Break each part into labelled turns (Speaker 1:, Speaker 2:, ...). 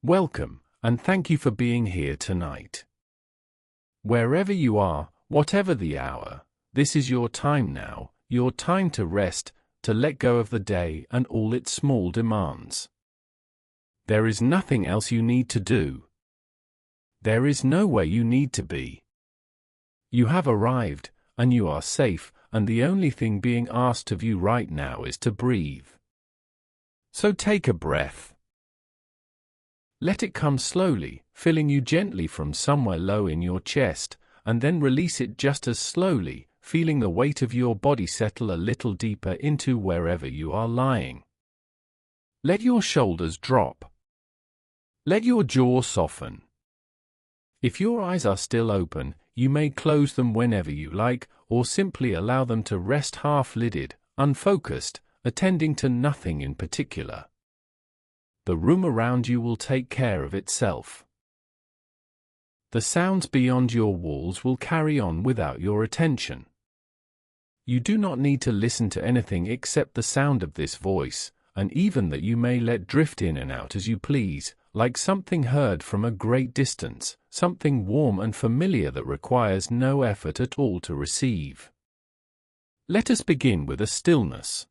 Speaker 1: Welcome, and thank you for being here tonight. Wherever you are, whatever the hour, this is your time now, your time to rest, to let go of the day and all its small demands. There is nothing else you need to do. There is nowhere you need to be. You have arrived, and you are safe, and the only thing being asked of you right now is to breathe. So take a breath. Let it come slowly, filling you gently from somewhere low in your chest, and then release it just as slowly, feeling the weight of your body settle a little deeper into wherever you are lying. Let your shoulders drop. Let your jaw soften. If your eyes are still open, you may close them whenever you like, or simply allow them to rest half-lidded, unfocused, attending to nothing in particular. The room around you will take care of itself. The sounds beyond your walls will carry on without your attention. You do not need to listen to anything except the sound of this voice, and even that you may let drift in and out as you please, like something heard from a great distance, something warm and familiar that requires no effort at all to receive. Let us begin with a stillness.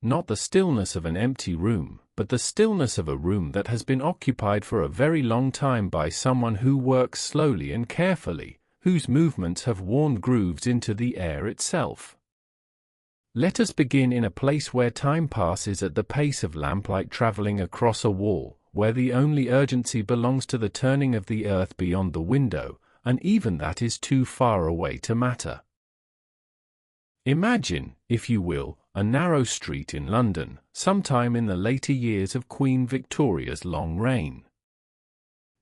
Speaker 1: Not the stillness of an empty room, but the stillness of a room that has been occupied for a very long time by someone who works slowly and carefully, whose movements have worn grooves into the air itself. Let us begin in a place where time passes at the pace of lamplight traveling across a wall, where the only urgency belongs to the turning of the earth beyond the window, and even that is too far away to matter. Imagine, if you will, a narrow street in London, sometime in the later years of Queen Victoria's long reign.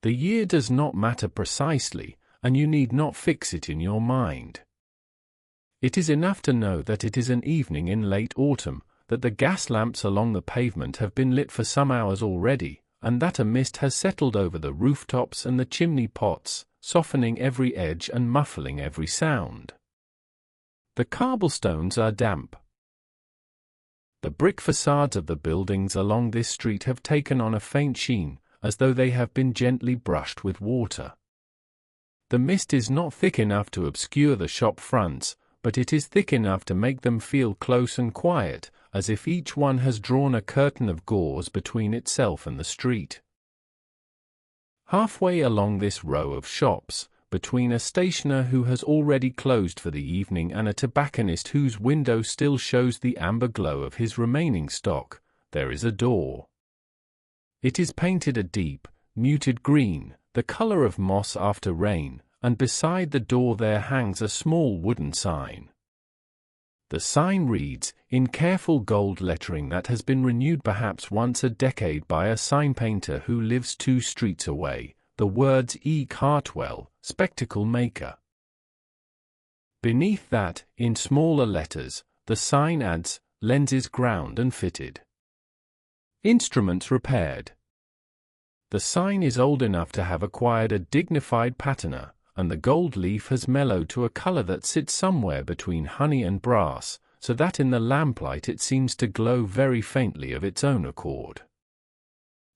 Speaker 1: The year does not matter precisely, and you need not fix it in your mind. It is enough to know that it is an evening in late autumn, that the gas lamps along the pavement have been lit for some hours already, and that a mist has settled over the rooftops and the chimney pots, softening every edge and muffling every sound. The cobblestones are damp. The brick facades of the buildings along this street have taken on a faint sheen, as though they have been gently brushed with water. The mist is not thick enough to obscure the shop fronts, but it is thick enough to make them feel close and quiet, as if each one has drawn a curtain of gauze between itself and the street. Halfway along this row of shops, between a stationer who has already closed for the evening and a tobacconist whose window still shows the amber glow of his remaining stock, there is a door. It is painted a deep, muted green, the color of moss after rain, and beside the door there hangs a small wooden sign. The sign reads, in careful gold lettering that has been renewed perhaps once a decade by a sign painter who lives 2 streets away, the words E. Hartwell, spectacle maker. Beneath that, in smaller letters, the sign adds, lenses ground and fitted. Instruments repaired. The sign is old enough to have acquired a dignified patina, and the gold leaf has mellowed to a color that sits somewhere between honey and brass, so that in the lamplight it seems to glow very faintly of its own accord.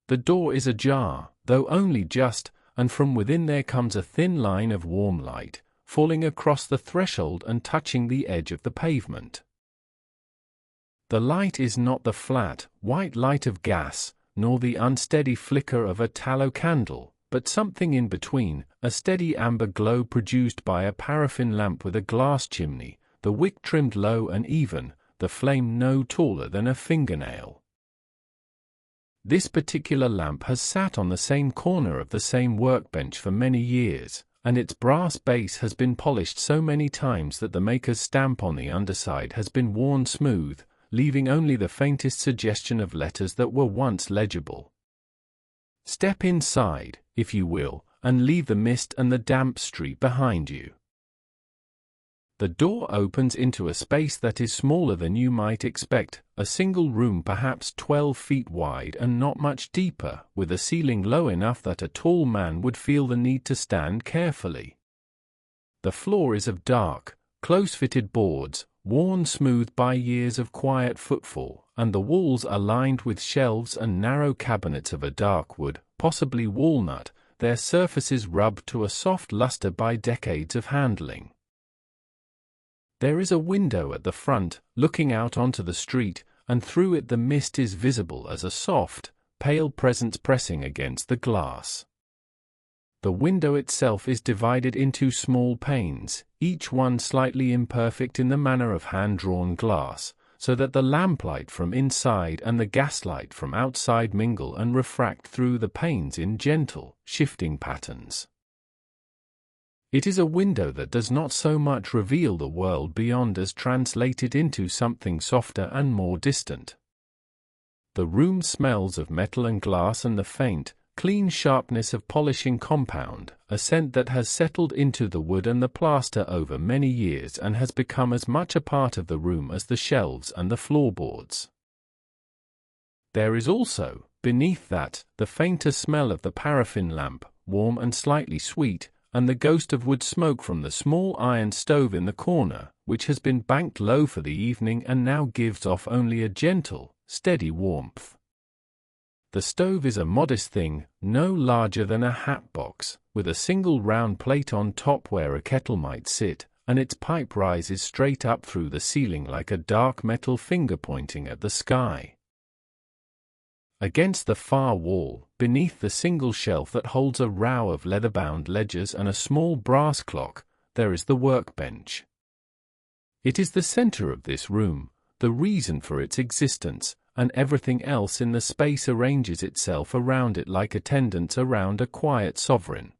Speaker 1: The door is ajar, though only just, and from within there comes a thin line of warm light, falling across the threshold and touching the edge of the pavement. The light is not the flat, white light of gas, nor the unsteady flicker of a tallow candle, but something in between, a steady amber glow produced by a paraffin lamp with a glass chimney, the wick trimmed low and even, the flame no taller than a fingernail. This particular lamp has sat on the same corner of the same workbench for many years, and its brass base has been polished so many times that the maker's stamp on the underside has been worn smooth, leaving only the faintest suggestion of letters that were once legible. Step inside, if you will, and leave the mist and the damp street behind you. The door opens into a space that is smaller than you might expect, a single room perhaps 12 feet wide and not much deeper, with a ceiling low enough that a tall man would feel the need to stand carefully. The floor is of dark, close-fitted boards, worn smooth by years of quiet footfall, and the walls are lined with shelves and narrow cabinets of a dark wood, possibly walnut, their surfaces rubbed to a soft luster by decades of handling. There is a window at the front, looking out onto the street, and through it the mist is visible as a soft, pale presence pressing against the glass. The window itself is divided into small panes, each one slightly imperfect in the manner of hand-drawn glass, so that the lamplight from inside and the gaslight from outside mingle and refract through the panes in gentle, shifting patterns. It is a window that does not so much reveal the world beyond as translate it into something softer and more distant. The room smells of metal and glass and the faint, clean sharpness of polishing compound, a scent that has settled into the wood and the plaster over many years and has become as much a part of the room as the shelves and the floorboards. There is also, beneath that, the fainter smell of the paraffin lamp, warm and slightly sweet, and the ghost of wood smoke from the small iron stove in the corner, which has been banked low for the evening and now gives off only a gentle, steady warmth. The stove is a modest thing, no larger than a hat box, with a single round plate on top where a kettle might sit, and its pipe rises straight up through the ceiling like a dark metal finger pointing at the sky. Against the far wall, beneath the single shelf that holds a row of leather-bound ledgers and a small brass clock, there is the workbench. It is the center of this room, the reason for its existence, and everything else in the space arranges itself around it like attendants around a quiet sovereign.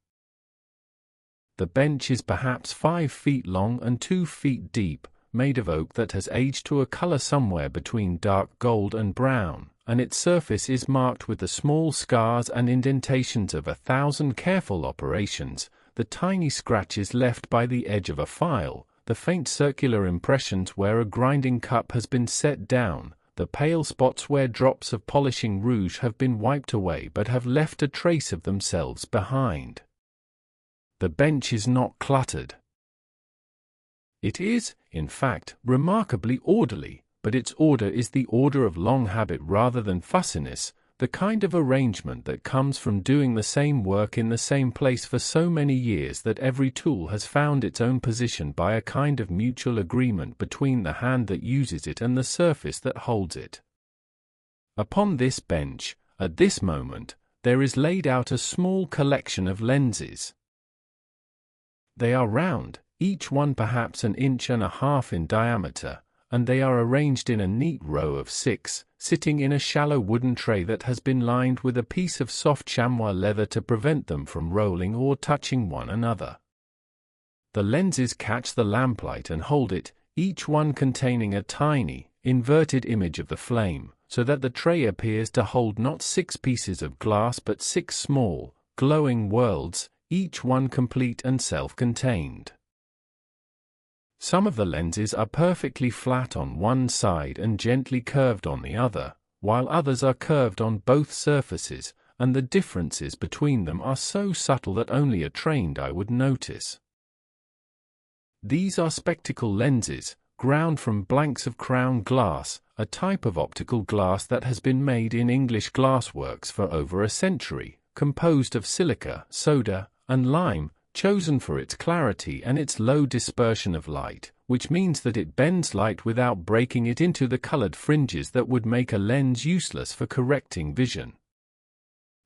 Speaker 1: The bench is perhaps 5 feet long and 2 feet deep, made of oak that has aged to a color somewhere between dark gold and brown, and its surface is marked with the small scars and indentations of 1,000 careful operations, the tiny scratches left by the edge of a file, the faint circular impressions where a grinding cup has been set down, the pale spots where drops of polishing rouge have been wiped away but have left a trace of themselves behind. The bench is not cluttered. It is, in fact, remarkably orderly, but its order is the order of long habit rather than fussiness, the kind of arrangement that comes from doing the same work in the same place for so many years that every tool has found its own position by a kind of mutual agreement between the hand that uses it and the surface that holds it. Upon this bench, at this moment, there is laid out a small collection of lenses. They are round, each one perhaps 1.5 inches in diameter, and they are arranged in a neat row of 6, sitting in a shallow wooden tray that has been lined with a piece of soft chamois leather to prevent them from rolling or touching one another. The lenses catch the lamplight and hold it, each one containing a tiny, inverted image of the flame, so that the tray appears to hold not 6 pieces of glass but 6 small, glowing worlds, each one complete and self-contained. Some of the lenses are perfectly flat on one side and gently curved on the other, while others are curved on both surfaces, and the differences between them are so subtle that only a trained eye would notice. These are spectacle lenses, ground from blanks of crown glass, a type of optical glass that has been made in English glassworks for over a century, composed of silica, soda, and lime, chosen for its clarity and its low dispersion of light, which means that it bends light without breaking it into the colored fringes that would make a lens useless for correcting vision.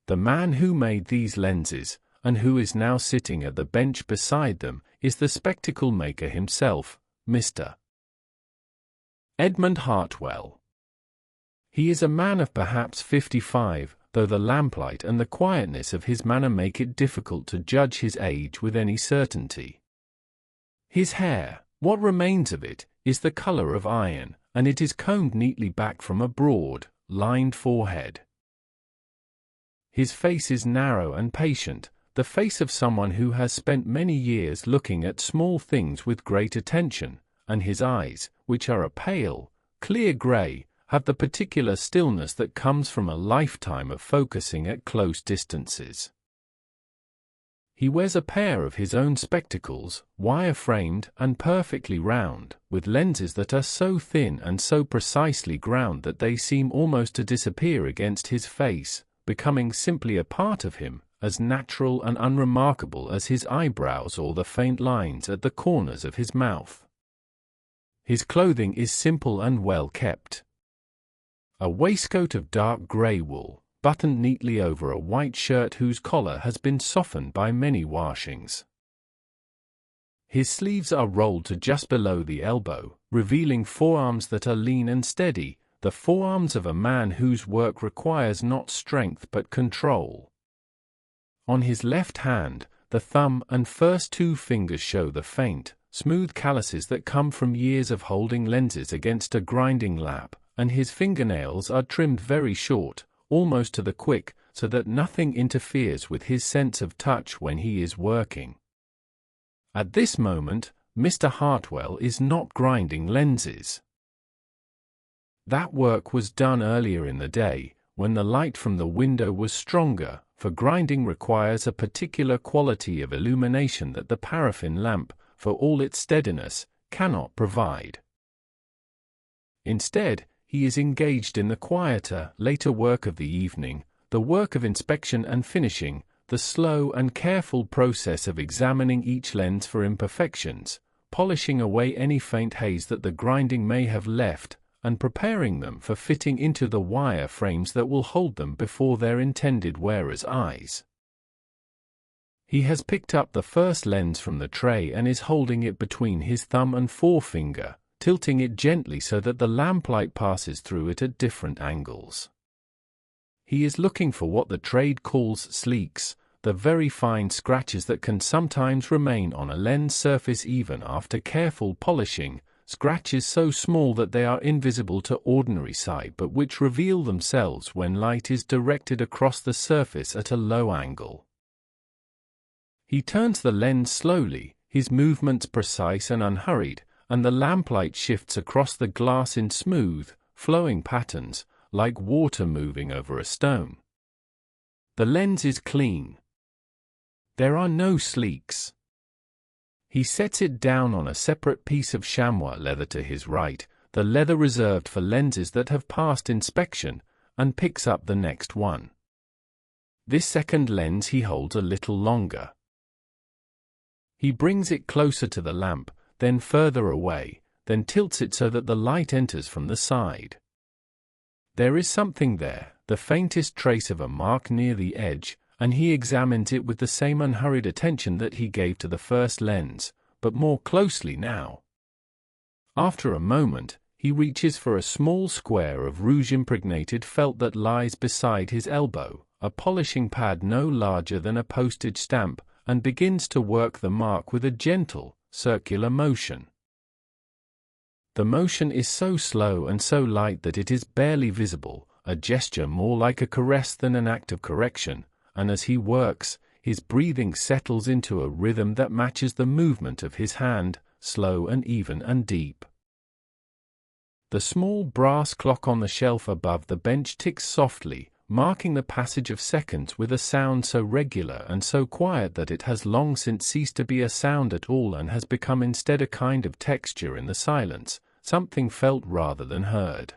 Speaker 1: The man who made these lenses, and who is now sitting at the bench beside them, is the spectacle maker himself, Mr. Edmund Hartwell. He is a man of perhaps 55, though the lamplight and the quietness of his manner make it difficult to judge his age with any certainty. His hair, what remains of it, is the color of iron, and it is combed neatly back from a broad, lined forehead. His face is narrow and patient, the face of someone who has spent many years looking at small things with great attention, and his eyes, which are a pale, clear gray, have the particular stillness that comes from a lifetime of focusing at close distances. He wears a pair of his own spectacles, wire-framed and perfectly round, with lenses that are so thin and so precisely ground that they seem almost to disappear against his face, becoming simply a part of him, as natural and unremarkable as his eyebrows or the faint lines at the corners of his mouth. His clothing is simple and well kept. A waistcoat of dark grey wool, buttoned neatly over a white shirt whose collar has been softened by many washings. His sleeves are rolled to just below the elbow, revealing forearms that are lean and steady, the forearms of a man whose work requires not strength but control. On his left hand, the thumb and first two fingers show the faint, smooth calluses that come from years of holding lenses against a grinding lap, and his fingernails are trimmed very short, almost to the quick, so that nothing interferes with his sense of touch when he is working. At this moment, Mr. Hartwell is not grinding lenses. That work was done earlier in the day, when the light from the window was stronger, for grinding requires a particular quality of illumination that the paraffin lamp, for all its steadiness, cannot provide. Instead, he is engaged in the quieter, later work of the evening, the work of inspection and finishing, the slow and careful process of examining each lens for imperfections, polishing away any faint haze that the grinding may have left, and preparing them for fitting into the wire frames that will hold them before their intended wearer's eyes. He has picked up the first lens from the tray and is holding it between his thumb and forefinger, tilting it gently so that the lamplight passes through it at different angles. He is looking for what the trade calls sleeks, the very fine scratches that can sometimes remain on a lens surface even after careful polishing, scratches so small that they are invisible to ordinary sight but which reveal themselves when light is directed across the surface at a low angle. He turns the lens slowly, his movements precise and unhurried, and the lamplight shifts across the glass in smooth, flowing patterns, like water moving over a stone. The lens is clean. There are no sleeks. He sets it down on a separate piece of chamois leather to his right, the leather reserved for lenses that have passed inspection, and picks up the next one. This second lens he holds a little longer. He brings it closer to the lamp, then further away, then tilts it so that the light enters from the side. There is something there, the faintest trace of a mark near the edge, and he examines it with the same unhurried attention that he gave to the first lens, but more closely now. After a moment, he reaches for a small square of rouge-impregnated felt that lies beside his elbow, a polishing pad no larger than a postage stamp, and begins to work the mark with a gentle, circular motion. The motion is so slow and so light that it is barely visible, a gesture more like a caress than an act of correction, and as he works, his breathing settles into a rhythm that matches the movement of his hand, slow and even and deep. The small brass clock on the shelf above the bench ticks softly, marking the passage of seconds with a sound so regular and so quiet that it has long since ceased to be a sound at all and has become instead a kind of texture in the silence, something felt rather than heard.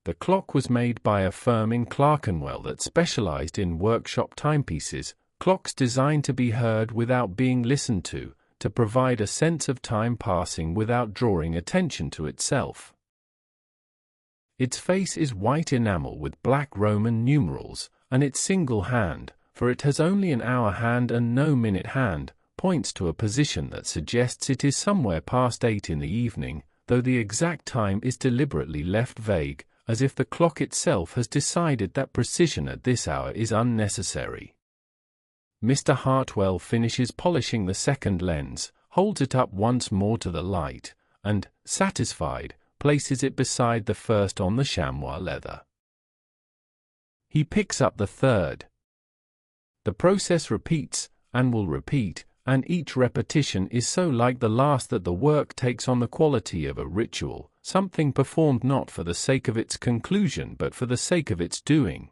Speaker 1: The clock was made by a firm in Clerkenwell that specialized in workshop timepieces, clocks designed to be heard without being listened to provide a sense of time passing without drawing attention to itself. Its face is white enamel with black Roman numerals, and its single hand, for it has only an hour hand and no minute hand, points to a position that suggests it is somewhere past 8 in the evening, though the exact time is deliberately left vague, as if the clock itself has decided that precision at this hour is unnecessary. Mr. Hartwell finishes polishing the second lens, holds it up once more to the light, and, satisfied, places it beside the first on the chamois leather. He picks up the third. The process repeats, and will repeat, and each repetition is so like the last that the work takes on the quality of a ritual, something performed not for the sake of its conclusion but for the sake of its doing.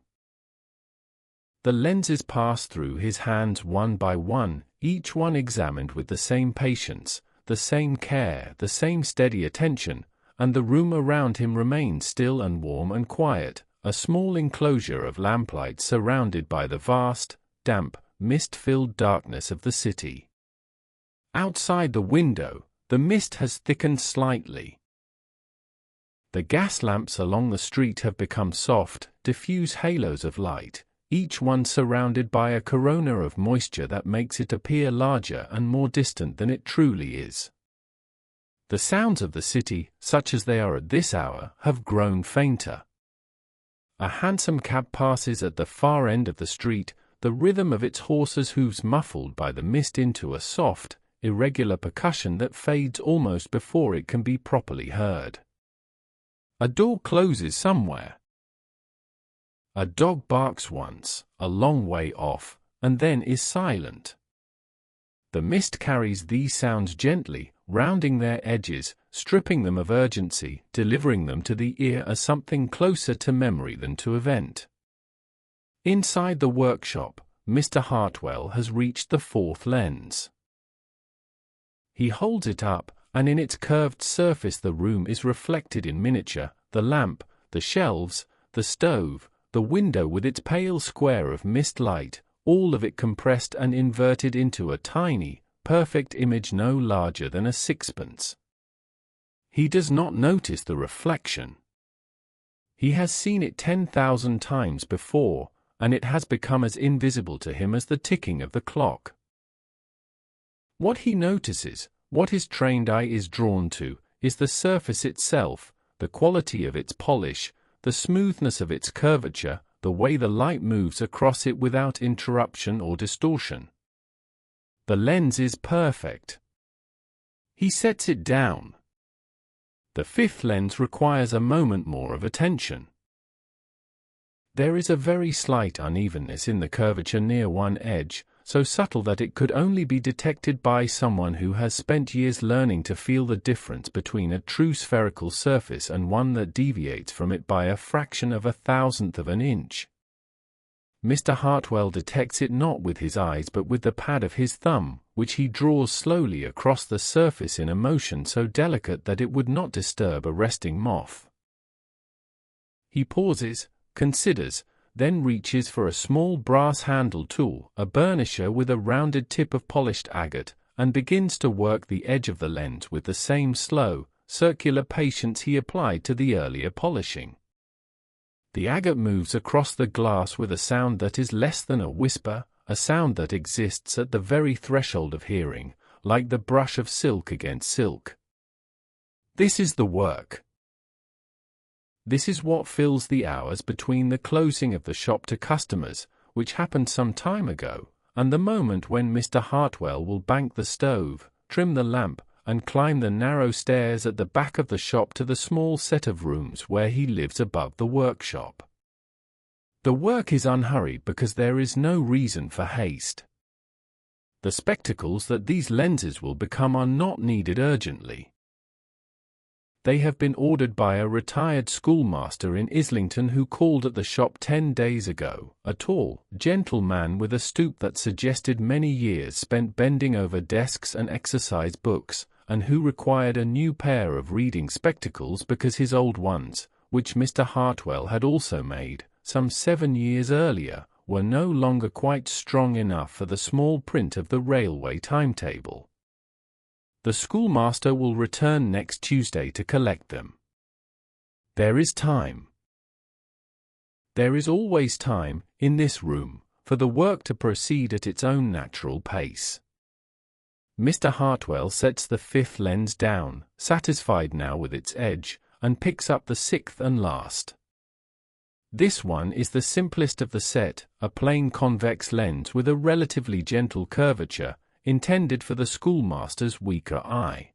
Speaker 1: the lenses pass through his hands one by one, each one examined with the same patience, the same care, the same steady attention, and the room around him remains still and warm and quiet, a small enclosure of lamplight surrounded by the vast, damp, mist-filled darkness of the city. Outside the window, the mist has thickened slightly. The gas lamps along the street have become soft, diffuse halos of light, each one surrounded by a corona of moisture that makes it appear larger and more distant than it truly is. The sounds of the city, such as they are at this hour, have grown fainter. A hansom cab passes at the far end of the street, the rhythm of its horses' hooves muffled by the mist into a soft, irregular percussion that fades almost before it can be properly heard. A door closes somewhere. A dog barks once, a long way off, and then is silent. The mist carries these sounds gently, rounding their edges, stripping them of urgency, delivering them to the ear as something closer to memory than to event. Inside the workshop, Mr. Hartwell has reached the fourth lens. He holds it up, and in its curved surface the room is reflected in miniature, the lamp, the shelves, the stove, the window with its pale square of mist light, all of it compressed and inverted into a tiny, perfect image no larger than a sixpence. He does not notice the reflection. He has seen it 10,000 times before, and it has become as invisible to him as the ticking of the clock. What he notices, what his trained eye is drawn to, is the surface itself, the quality of its polish, the smoothness of its curvature, the way the light moves across it without interruption or distortion. The lens is perfect. He sets it down. The fifth lens requires a moment more of attention. There is a very slight unevenness in the curvature near one edge, so subtle that it could only be detected by someone who has spent years learning to feel the difference between a true spherical surface and one that deviates from it by a fraction of a thousandth of an inch. Mr. Hartwell detects it not with his eyes but with the pad of his thumb, which he draws slowly across the surface in a motion so delicate that it would not disturb a resting moth. He pauses, considers, then reaches for a small brass-handled tool, a burnisher with a rounded tip of polished agate, and begins to work the edge of the lens with the same slow, circular patience he applied to the earlier polishing. The agate moves across the glass with a sound that is less than a whisper, a sound that exists at the very threshold of hearing, like the brush of silk against silk. This is the work. This is what fills the hours between the closing of the shop to customers, which happened some time ago, and the moment when Mr. Hartwell will bank the stove, trim the lamp, and climb the narrow stairs at the back of the shop to the small set of rooms where he lives above the workshop. The work is unhurried because there is no reason for haste. The spectacles that these lenses will become are not needed urgently. They have been ordered by a retired schoolmaster in Islington who called at the shop 10 days ago, a tall, gentle man with a stoop that suggested many years spent bending over desks and exercise books, and who required a new pair of reading spectacles because his old ones, which Mr. Hartwell had also made, some 7 years earlier, were no longer quite strong enough for the small print of the railway timetable. The schoolmaster will return next Tuesday to collect them. There is time. There is always time, in this room, for the work to proceed at its own natural pace. Mr. Hartwell sets the fifth lens down, satisfied now with its edge, and picks up the sixth and last. This one is the simplest of the set, a plain convex lens with a relatively gentle curvature, intended for the schoolmaster's weaker eye.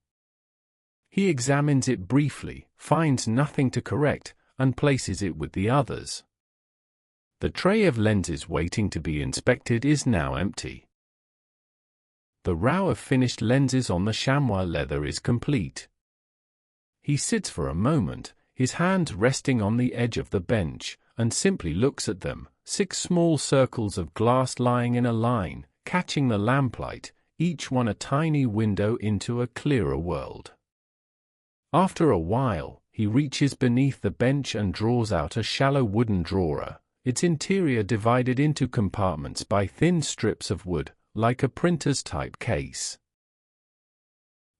Speaker 1: He examines it briefly, finds nothing to correct, and places it with the others. The tray of lenses waiting to be inspected is now empty. The row of finished lenses on the chamois leather is complete. He sits for a moment, his hands resting on the edge of the bench, and simply looks at them, 6 small circles of glass lying in a line, catching the lamplight, each one a tiny window into a clearer world. After a while, he reaches beneath the bench and draws out a shallow wooden drawer, its interior divided into compartments by thin strips of wood, like a printer's type case.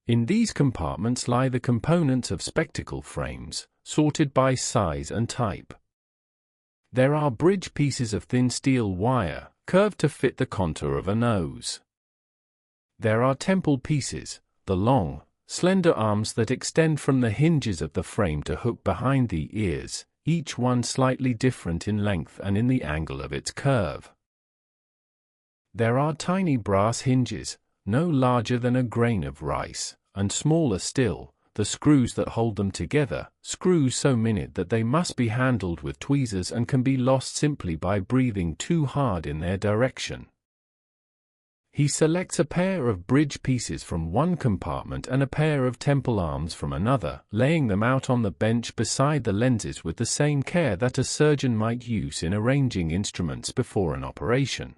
Speaker 1: In these compartments lie the components of spectacle frames, sorted by size and type. There are bridge pieces of thin steel wire, curved to fit the contour of a nose. There are temple pieces, the long, slender arms that extend from the hinges of the frame to hook behind the ears, each one slightly different in length and in the angle of its curve. There are tiny brass hinges, no larger than a grain of rice, and smaller still, the screws that hold them together, screws so minute that they must be handled with tweezers and can be lost simply by breathing too hard in their direction. He selects a pair of bridge pieces from one compartment and a pair of temple arms from another, laying them out on the bench beside the lenses with the same care that a surgeon might use in arranging instruments before an operation.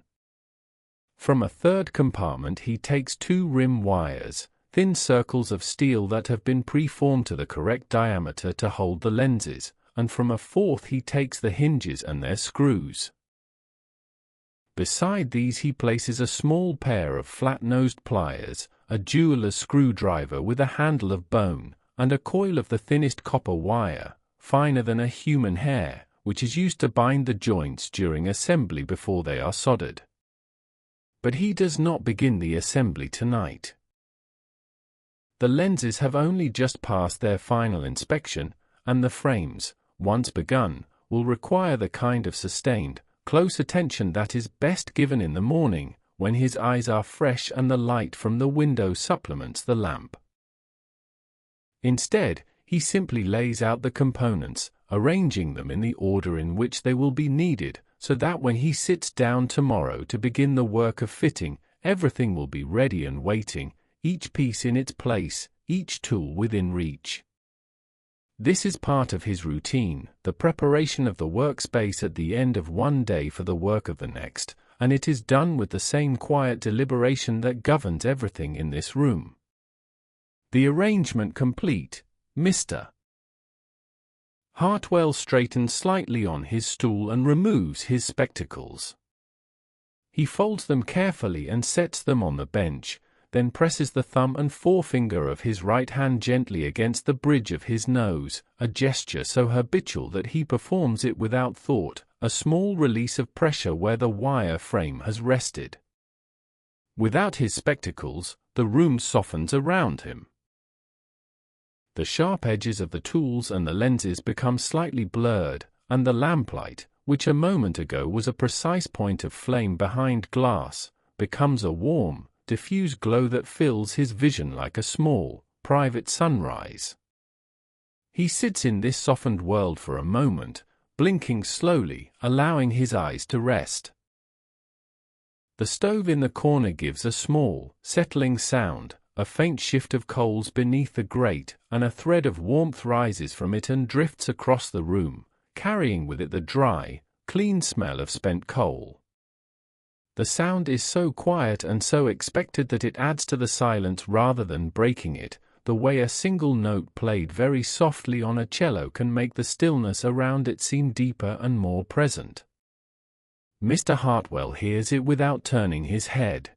Speaker 1: From a third compartment he takes 2 rim wires, thin circles of steel that have been preformed to the correct diameter to hold the lenses, and from a fourth he takes the hinges and their screws. Beside these he places a small pair of flat-nosed pliers, a jeweler's screwdriver with a handle of bone, and a coil of the thinnest copper wire, finer than a human hair, which is used to bind the joints during assembly before they are soldered. But he does not begin the assembly tonight. The lenses have only just passed their final inspection, and the frames, once begun, will require the kind of sustained, close attention that is best given in the morning, when his eyes are fresh and the light from the window supplements the lamp. Instead, he simply lays out the components, arranging them in the order in which they will be needed, so that when he sits down tomorrow to begin the work of fitting, everything will be ready and waiting, each piece in its place, each tool within reach. This is part of his routine, the preparation of the workspace at the end of one day for the work of the next, and it is done with the same quiet deliberation that governs everything in this room. The arrangement complete, Mr. Hartwell straightens slightly on his stool and removes his spectacles. He folds them carefully and sets them on the bench, then presses the thumb and forefinger of his right hand gently against the bridge of his nose, a gesture so habitual that he performs it without thought, a small release of pressure where the wire frame has rested. Without his spectacles, the room softens around him. The sharp edges of the tools and the lenses become slightly blurred, and the lamplight, which a moment ago was a precise point of flame behind glass, becomes a warm, diffuse glow that fills his vision like a small, private sunrise. He sits in this softened world for a moment, blinking slowly, allowing his eyes to rest. The stove in the corner gives a small, settling sound, a faint shift of coals beneath the grate, and a thread of warmth rises from it and drifts across the room, carrying with it the dry, clean smell of spent coal. The sound is so quiet and so expected that it adds to the silence rather than breaking it, the way a single note played very softly on a cello can make the stillness around it seem deeper and more present. Mr. Hartwell hears it without turning his head.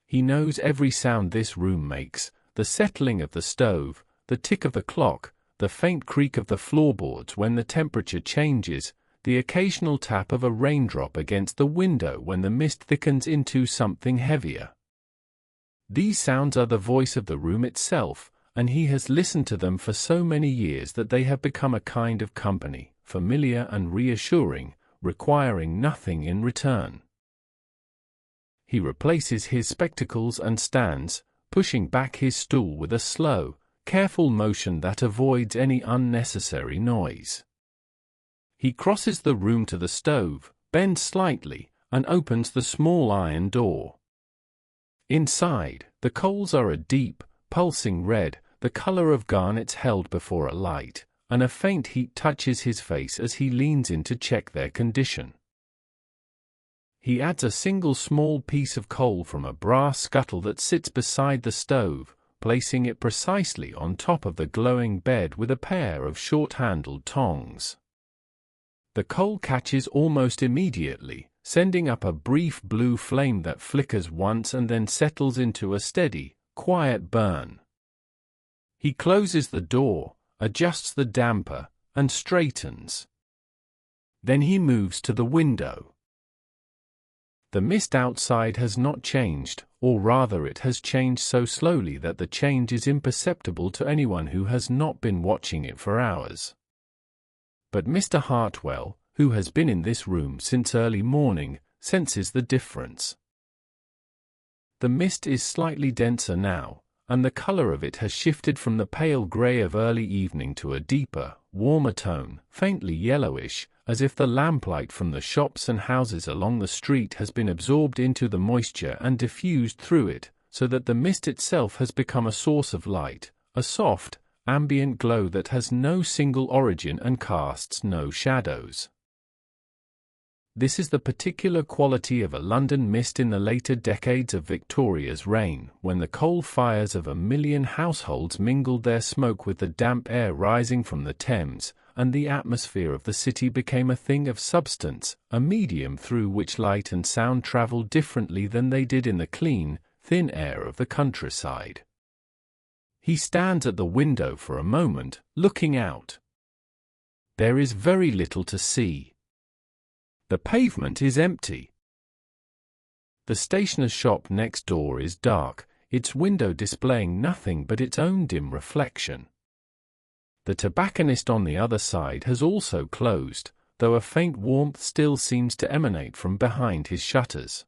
Speaker 1: He knows every sound this room makes, the settling of the stove, the tick of the clock, the faint creak of the floorboards when the temperature changes, the occasional tap of a raindrop against the window when the mist thickens into something heavier. These sounds are the voice of the room itself, and he has listened to them for so many years that they have become a kind of company, familiar and reassuring, requiring nothing in return. He replaces his spectacles and stands, pushing back his stool with a slow, careful motion that avoids any unnecessary noise. He crosses the room to the stove, bends slightly, and opens the small iron door. Inside, the coals are a deep, pulsing red, the color of garnets held before a light, and a faint heat touches his face as he leans in to check their condition. He adds a single small piece of coal from a brass scuttle that sits beside the stove, placing it precisely on top of the glowing bed with a pair of short-handled tongs. The coal catches almost immediately, sending up a brief blue flame that flickers once and then settles into a steady, quiet burn. He closes the door, adjusts the damper, and straightens. Then he moves to the window. The mist outside has not changed, or rather it has changed so slowly that the change is imperceptible to anyone who has not been watching it for hours. But Mr. Hartwell, who has been in this room since early morning, senses the difference. The mist is slightly denser now, and the color of it has shifted from the pale gray of early evening to a deeper, warmer tone, faintly yellowish, as if the lamplight from the shops and houses along the street has been absorbed into the moisture and diffused through it, so that the mist itself has become a source of light, a soft, ambient glow that has no single origin and casts no shadows. This is the particular quality of a London mist in the later decades of Victoria's reign, when the coal fires of 1,000,000 households mingled their smoke with the damp air rising from the Thames, and the atmosphere of the city became a thing of substance, a medium through which light and sound travelled differently than they did in the clean, thin air of the countryside. He stands at the window for a moment, looking out. There is very little to see. The pavement is empty. The stationer's shop next door is dark, its window displaying nothing but its own dim reflection. The tobacconist on the other side has also closed, though a faint warmth still seems to emanate from behind his shutters.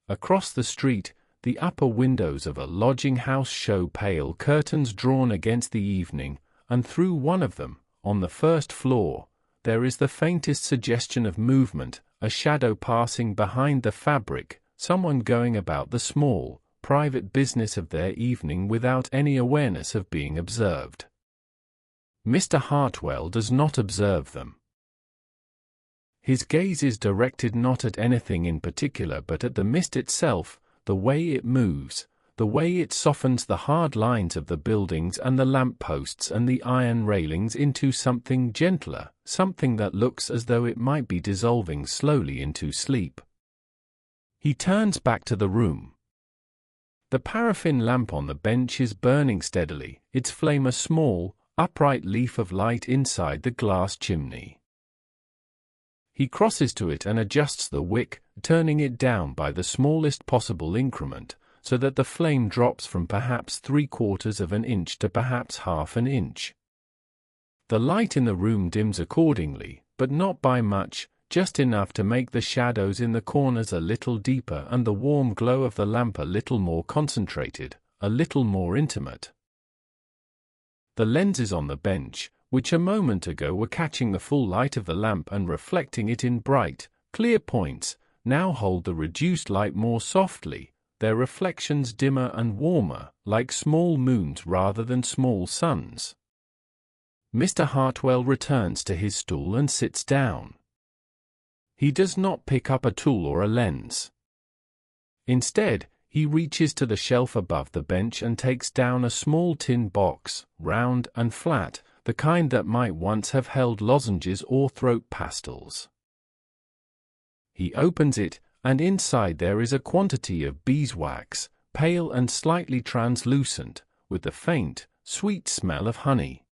Speaker 1: Across the street, the upper windows of a lodging-house show pale curtains drawn against the evening, and through one of them, on the first floor, there is the faintest suggestion of movement, a shadow passing behind the fabric, someone going about the small, private business of their evening without any awareness of being observed. Mr. Hartwell does not observe them. His gaze is directed not at anything in particular but at the mist itself, the way it moves, the way it softens the hard lines of the buildings and the lamp-posts and the iron railings into something gentler, something that looks as though it might be dissolving slowly into sleep. He turns back to the room. The paraffin lamp on the bench is burning steadily, its flame a small, upright leaf of light inside the glass chimney. He crosses to it and adjusts the wick, turning it down by the smallest possible increment, so that the flame drops from perhaps 3/4 of an inch to perhaps half an inch. The light in the room dims accordingly, but not by much, just enough to make the shadows in the corners a little deeper and the warm glow of the lamp a little more concentrated, a little more intimate. The lenses on the bench, which a moment ago were catching the full light of the lamp and reflecting it in bright, clear points, now hold the reduced light more softly, their reflections dimmer and warmer, like small moons rather than small suns. Mr. Hartwell returns to his stool and sits down. He does not pick up a tool or a lens. Instead, he reaches to the shelf above the bench and takes down a small tin box, round and flat, the kind that might once have held lozenges or throat pastils. He opens it, and inside there is a quantity of beeswax, pale and slightly translucent, with the faint, sweet smell of honey.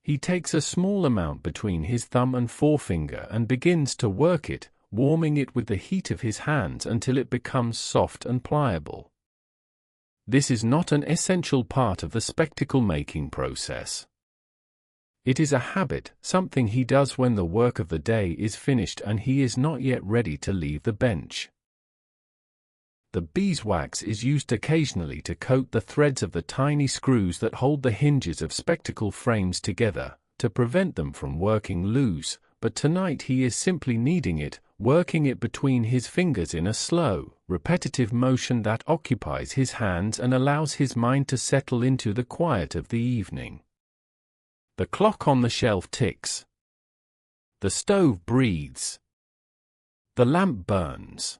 Speaker 1: He takes a small amount between his thumb and forefinger and begins to work it, warming it with the heat of his hands until it becomes soft and pliable. This is not an essential part of the spectacle-making process. It is a habit, something he does when the work of the day is finished and he is not yet ready to leave the bench. The beeswax is used occasionally to coat the threads of the tiny screws that hold the hinges of spectacle frames together, to prevent them from working loose, but tonight he is simply kneading it, working it between his fingers in a slow, repetitive motion that occupies his hands and allows his mind to settle into the quiet of the evening. The clock on the shelf ticks. The stove breathes. The lamp burns.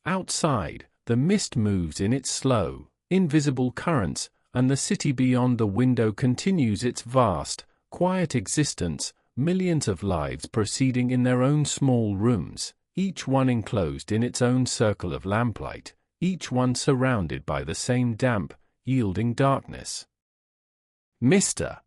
Speaker 1: Outside, the mist moves in its slow, invisible currents, and the city beyond the window continues its vast, quiet existence, millions of lives proceeding in their own small rooms, each one enclosed in its own circle of lamplight, each one surrounded by the same damp, yielding darkness. Mr.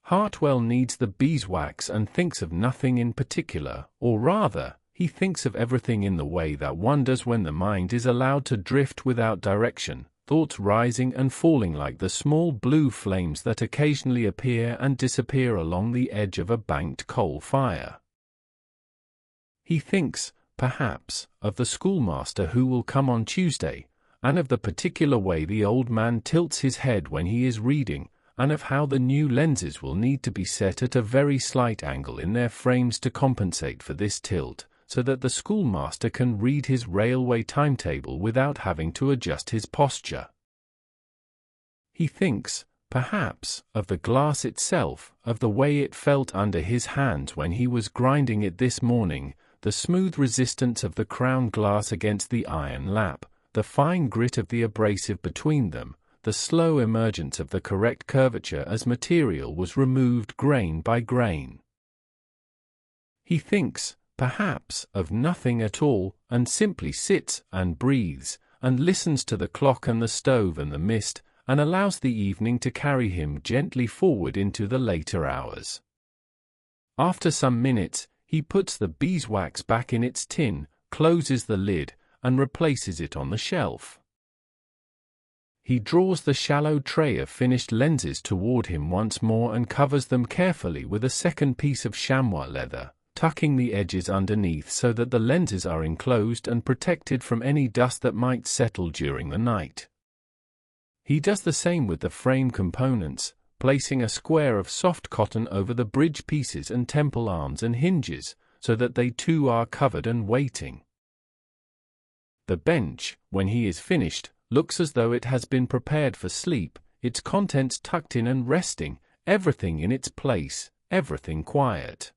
Speaker 1: Hartwell needs the beeswax and thinks of nothing in particular, or rather, he thinks of everything in the way that one does when the mind is allowed to drift without direction, thoughts rising and falling like the small blue flames that occasionally appear and disappear along the edge of a banked coal fire. He thinks, perhaps, of the schoolmaster who will come on Tuesday, and of the particular way the old man tilts his head when he is reading, and of how the new lenses will need to be set at a very slight angle in their frames to compensate for this tilt, so that the schoolmaster can read his railway timetable without having to adjust his posture. He thinks, perhaps, of the glass itself, of the way it felt under his hands when he was grinding it this morning, the smooth resistance of the crown glass against the iron lap, the fine grit of the abrasive between them, the slow emergence of the correct curvature as material was removed grain by grain. He thinks, perhaps, of nothing at all, and simply sits and breathes, and listens to the clock and the stove and the mist, and allows the evening to carry him gently forward into the later hours. After some minutes, he puts the beeswax back in its tin, closes the lid, and replaces it on the shelf. He draws the shallow tray of finished lenses toward him once more and covers them carefully with a second piece of chamois leather, tucking the edges underneath so that the lenses are enclosed and protected from any dust that might settle during the night. He does the same with the frame components, placing a square of soft cotton over the bridge pieces and temple arms and hinges, so that they too are covered and waiting. The bench, when he is finished, looks as though it has been prepared for sleep, its contents tucked in and resting, everything in its place, everything quiet.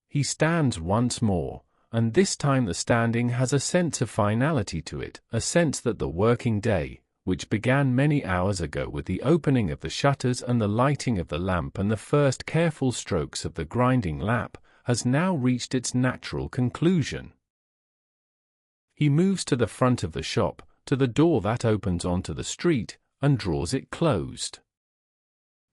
Speaker 1: He stands once more, and this time the standing has a sense of finality to it, a sense that the working day, which began many hours ago with the opening of the shutters and the lighting of the lamp and the first careful strokes of the grinding lap, has now reached its natural conclusion. He moves to the front of the shop, to the door that opens onto the street, and draws it closed.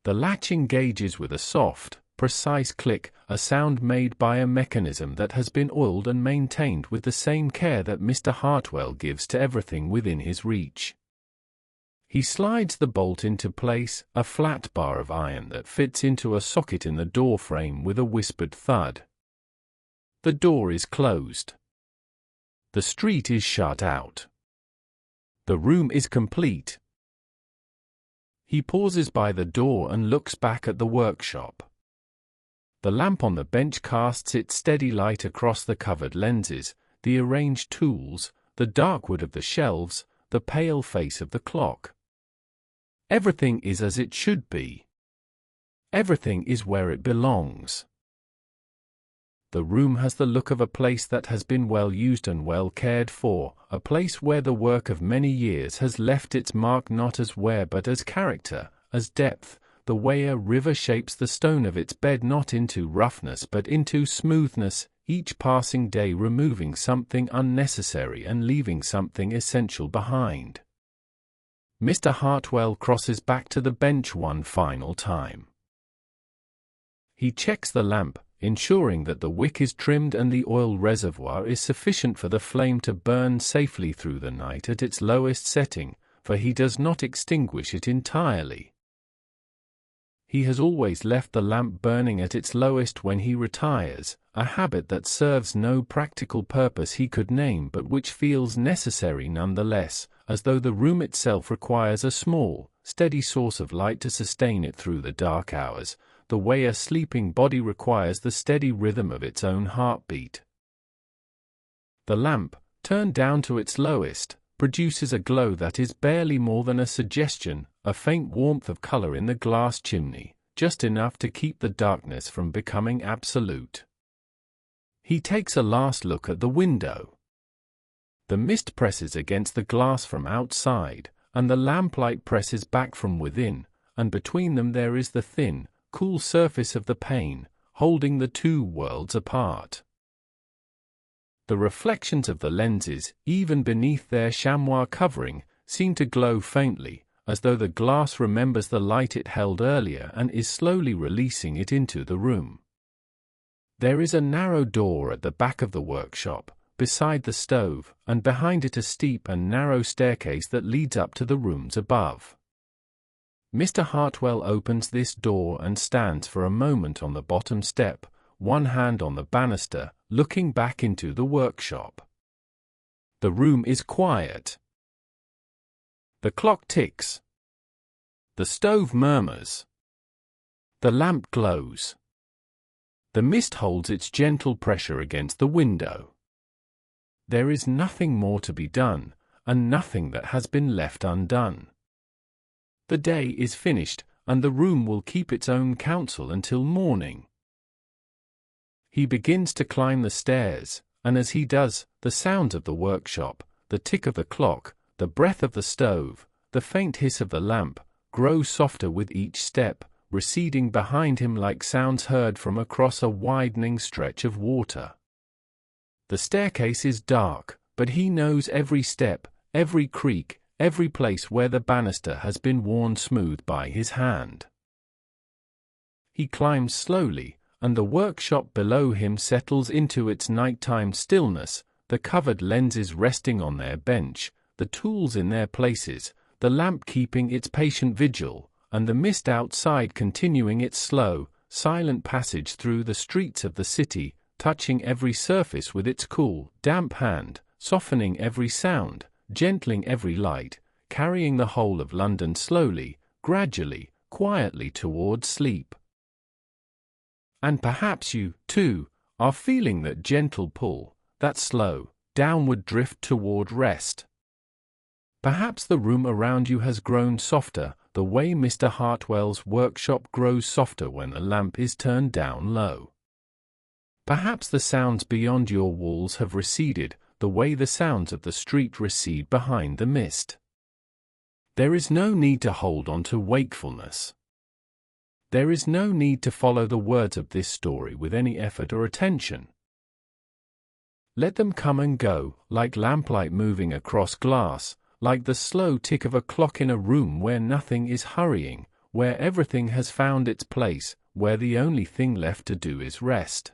Speaker 1: The latch engages with a soft, precise click, a sound made by a mechanism that has been oiled and maintained with the same care that Mr. Hartwell gives to everything within his reach. He slides the bolt into place, a flat bar of iron that fits into a socket in the door frame with a whispered thud. The door is closed. The street is shut out. The room is complete. He pauses by the door and looks back at the workshop. The lamp on the bench casts its steady light across the covered lenses, the arranged tools, the dark wood of the shelves, the pale face of the clock. Everything is as it should be. Everything is where it belongs. The room has the look of a place that has been well used and well cared for, a place where the work of many years has left its mark not as wear but as character, as depth, the way a river shapes the stone of its bed not into roughness but into smoothness, each passing day removing something unnecessary and leaving something essential behind. Mr. Hartwell crosses back to the bench one final time. He checks the lamp, ensuring that the wick is trimmed and the oil reservoir is sufficient for the flame to burn safely through the night at its lowest setting, for he does not extinguish it entirely. He has always left the lamp burning at its lowest when he retires, a habit that serves no practical purpose he could name but which feels necessary nonetheless, as though the room itself requires a small, steady source of light to sustain it through the dark hours, the way a sleeping body requires the steady rhythm of its own heartbeat. The lamp, turned down to its lowest, produces a glow that is barely more than a suggestion, a faint warmth of color in the glass chimney, just enough to keep the darkness from becoming absolute. He takes a last look at the window. The mist presses against the glass from outside, and the lamplight presses back from within, and between them there is the thin, cool surface of the pane, holding the two worlds apart. The reflections of the lenses, even beneath their chamois covering, seem to glow faintly, as though the glass remembers the light it held earlier and is slowly releasing it into the room. There is a narrow door at the back of the workshop, beside the stove, and behind it a steep and narrow staircase that leads up to the rooms above. Mr. Hartwell opens this door and stands for a moment on the bottom step, one hand on the banister, looking back into the workshop. The room is quiet. The clock ticks. The stove murmurs. The lamp glows. The mist holds its gentle pressure against the window. There is nothing more to be done, and nothing that has been left undone. The day is finished, and the room will keep its own counsel until morning. He begins to climb the stairs, and as he does, the sounds of the workshop, the tick of the clock, the breath of the stove, the faint hiss of the lamp, grow softer with each step, receding behind him like sounds heard from across a widening stretch of water. The staircase is dark, but he knows every step, every creak, every place where the banister has been worn smooth by his hand. He climbs slowly, and the workshop below him settles into its nighttime stillness, the covered lenses resting on their bench, the tools in their places, the lamp keeping its patient vigil, and the mist outside continuing its slow, silent passage through the streets of the city, touching every surface with its cool, damp hand, softening every sound, gentling every light, carrying the whole of London slowly, gradually, quietly toward sleep. And perhaps you, too, are feeling that gentle pull, that slow, downward drift toward rest. Perhaps the room around you has grown softer, the way Mr. Hartwell's workshop grows softer when the lamp is turned down low. Perhaps the sounds beyond your walls have receded, the way the sounds of the street recede behind the mist. There is no need to hold on to wakefulness. There is no need to follow the words of this story with any effort or attention. Let them come and go, like lamplight moving across glass, like the slow tick of a clock in a room where nothing is hurrying, where everything has found its place, where the only thing left to do is rest.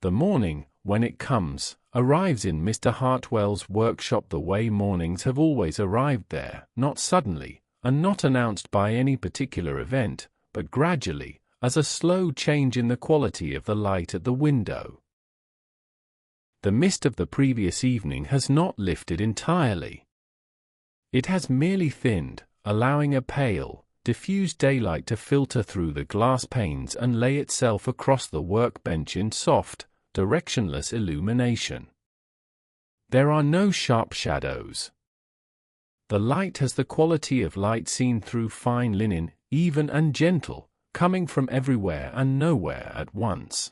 Speaker 1: The morning, when it comes, arrives in Mr. Hartwell's workshop the way mornings have always arrived there, not suddenly, and not announced by any particular event, but gradually, as a slow change in the quality of the light at the window. The mist of the previous evening has not lifted entirely. It has merely thinned, allowing a pale, diffused daylight to filter through the glass panes and lay itself across the workbench in soft, directionless illumination. There are no sharp shadows. The light has the quality of light seen through fine linen, even and gentle, coming from everywhere and nowhere at once.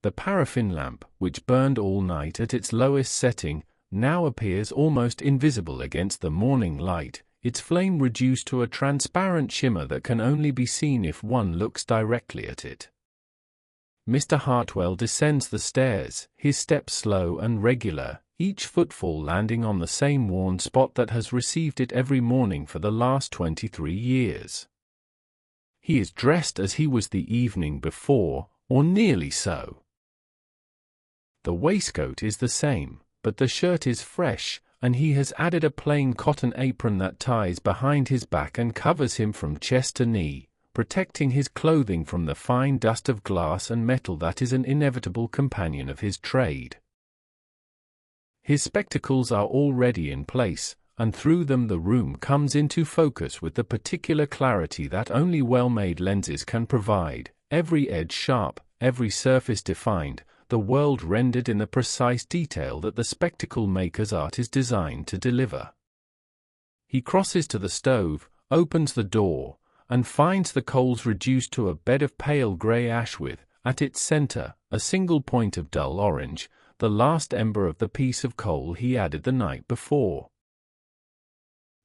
Speaker 1: The paraffin lamp, which burned all night at its lowest setting, now appears almost invisible against the morning light, its flame reduced to a transparent shimmer that can only be seen if one looks directly at it. Mr. Hartwell descends the stairs, his steps slow and regular, each footfall landing on the same worn spot that has received it every morning for the last 23 years. He is dressed as he was the evening before, or nearly so. The waistcoat is the same, but the shirt is fresh, and he has added a plain cotton apron that ties behind his back and covers him from chest to knee, protecting his clothing from the fine dust of glass and metal that is an inevitable companion of his trade. His spectacles are already in place, and through them the room comes into focus with the particular clarity that only well-made lenses can provide, every edge sharp, every surface defined, the world rendered in the precise detail that the spectacle maker's art is designed to deliver. He crosses to the stove, opens the door, and finds the coals reduced to a bed of pale grey ash with, at its center, a single point of dull orange, the last ember of the piece of coal he added the night before.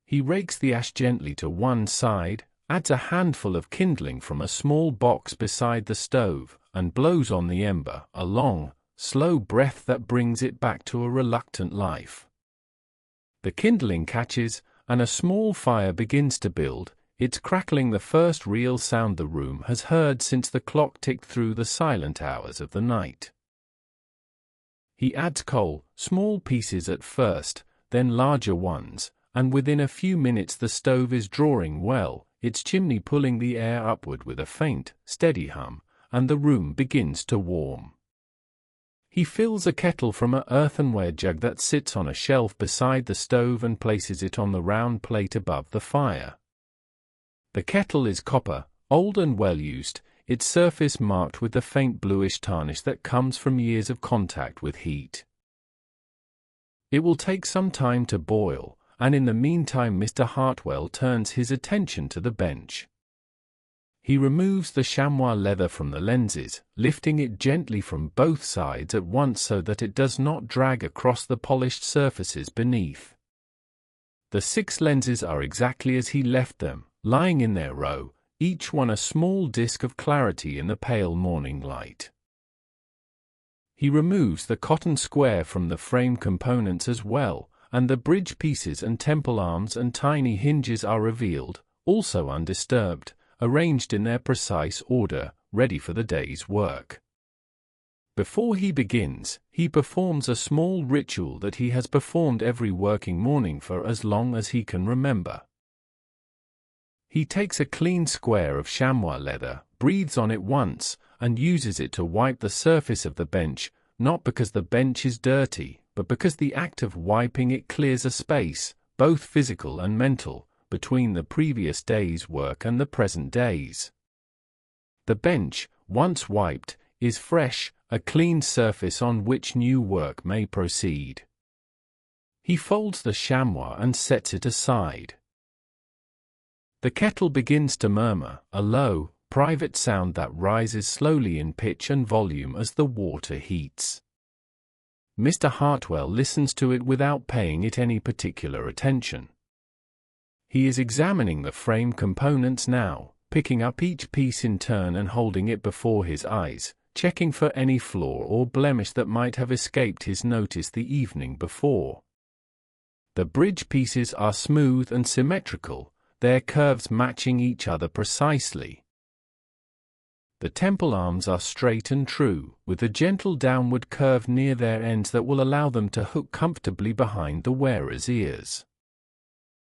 Speaker 1: He rakes the ash gently to one side, adds a handful of kindling from a small box beside the stove, and blows on the ember, a long, slow breath that brings it back to a reluctant life. The kindling catches, and a small fire begins to build, its crackling the first real sound the room has heard since the clock ticked through the silent hours of the night. He adds coal, small pieces at first, then larger ones, and within a few minutes the stove is drawing well, its chimney pulling the air upward with a faint, steady hum, and the room begins to warm. He fills a kettle from an earthenware jug that sits on a shelf beside the stove and places it on the round plate above the fire. The kettle is copper, old and well used, its surface marked with the faint bluish tarnish that comes from years of contact with heat. It will take some time to boil, and in the meantime Mr. Hartwell turns his attention to the bench. He removes the chamois leather from the lenses, lifting it gently from both sides at once so that it does not drag across the polished surfaces beneath. The 6 lenses are exactly as he left them, lying in their row, each one a small disk of clarity in the pale morning light. He removes the cotton square from the frame components as well, and the bridge pieces and temple arms and tiny hinges are revealed, also undisturbed, arranged in their precise order, ready for the day's work. Before he begins, he performs a small ritual that he has performed every working morning for as long as he can remember. He takes a clean square of chamois leather, breathes on it once, and uses it to wipe the surface of the bench, not because the bench is dirty, but because the act of wiping it clears a space, both physical and mental, between the previous day's work and the present day's. The bench, once wiped, is fresh, a clean surface on which new work may proceed. He folds the chamois and sets it aside. The kettle begins to murmur, a low, private sound that rises slowly in pitch and volume as the water heats. Mr. Hartwell listens to it without paying it any particular attention. He is examining the frame components now, picking up each piece in turn and holding it before his eyes, checking for any flaw or blemish that might have escaped his notice the evening before. The bridge pieces are smooth and symmetrical, their curves matching each other precisely. The temple arms are straight and true, with a gentle downward curve near their ends that will allow them to hook comfortably behind the wearer's ears.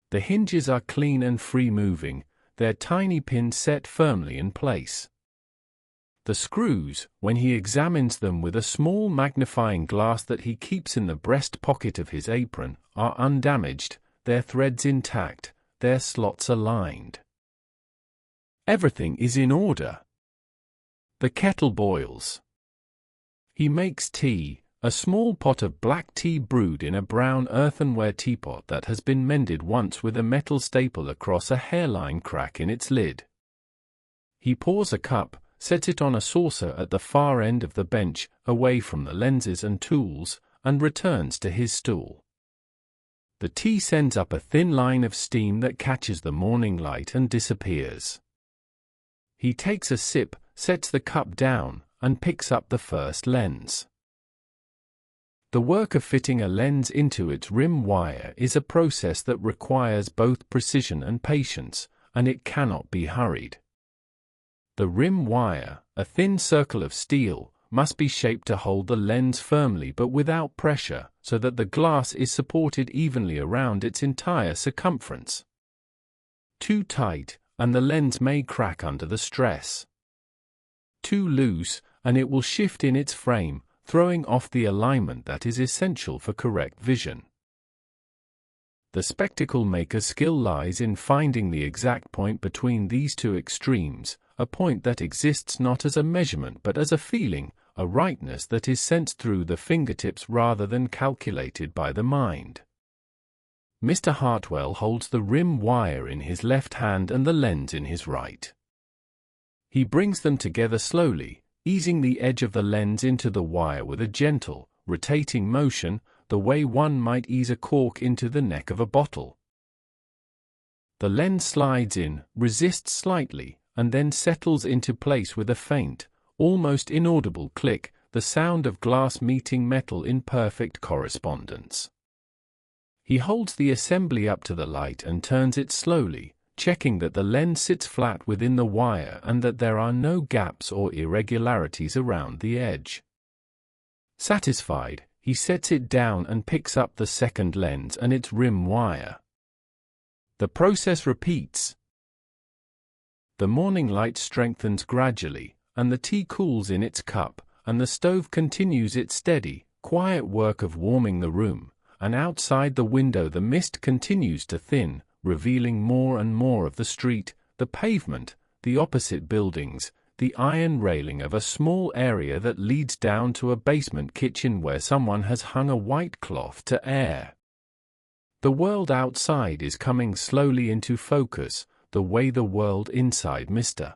Speaker 1: The hinges are clean and free-moving, their tiny pins set firmly in place. The screws, when he examines them with a small magnifying glass that he keeps in the breast pocket of his apron, are undamaged, their threads intact, their slots aligned. Everything is in order. The kettle boils. He makes tea, a small pot of black tea brewed in a brown earthenware teapot that has been mended once with a metal staple across a hairline crack in its lid. He pours a cup, sets it on a saucer at the far end of the bench, away from the lenses and tools, and returns to his stool. The tea sends up a thin line of steam that catches the morning light and disappears. He takes a sip, sets the cup down, and picks up the first lens. The work of fitting a lens into its rim wire is a process that requires both precision and patience, and it cannot be hurried. The rim wire, a thin circle of steel, must be shaped to hold the lens firmly but without pressure, so that the glass is supported evenly around its entire circumference. Too tight, and the lens may crack under the stress. Too loose, and it will shift in its frame, throwing off the alignment that is essential for correct vision. The spectacle maker's skill lies in finding the exact point between these two extremes, a point that exists not as a measurement but as a feeling, a rightness that is sensed through the fingertips rather than calculated by the mind. Mr. Hartwell holds the rim wire in his left hand and the lens in his right. He brings them together slowly, easing the edge of the lens into the wire with a gentle, rotating motion, the way one might ease a cork into the neck of a bottle. The lens slides in, resists slightly, and then settles into place with a faint, almost inaudible click, the sound of glass meeting metal in perfect correspondence. He holds the assembly up to the light and turns it slowly, checking that the lens sits flat within the wire and that there are no gaps or irregularities around the edge. Satisfied, he sets it down and picks up the second lens and its rim wire. The process repeats. The morning light strengthens gradually, and the tea cools in its cup, and the stove continues its steady, quiet work of warming the room, and outside the window the mist continues to thin, revealing more and more of the street, the pavement, the opposite buildings, the iron railing of a small area that leads down to a basement kitchen where someone has hung a white cloth to air. The world outside is coming slowly into focus, the way the world inside Mr.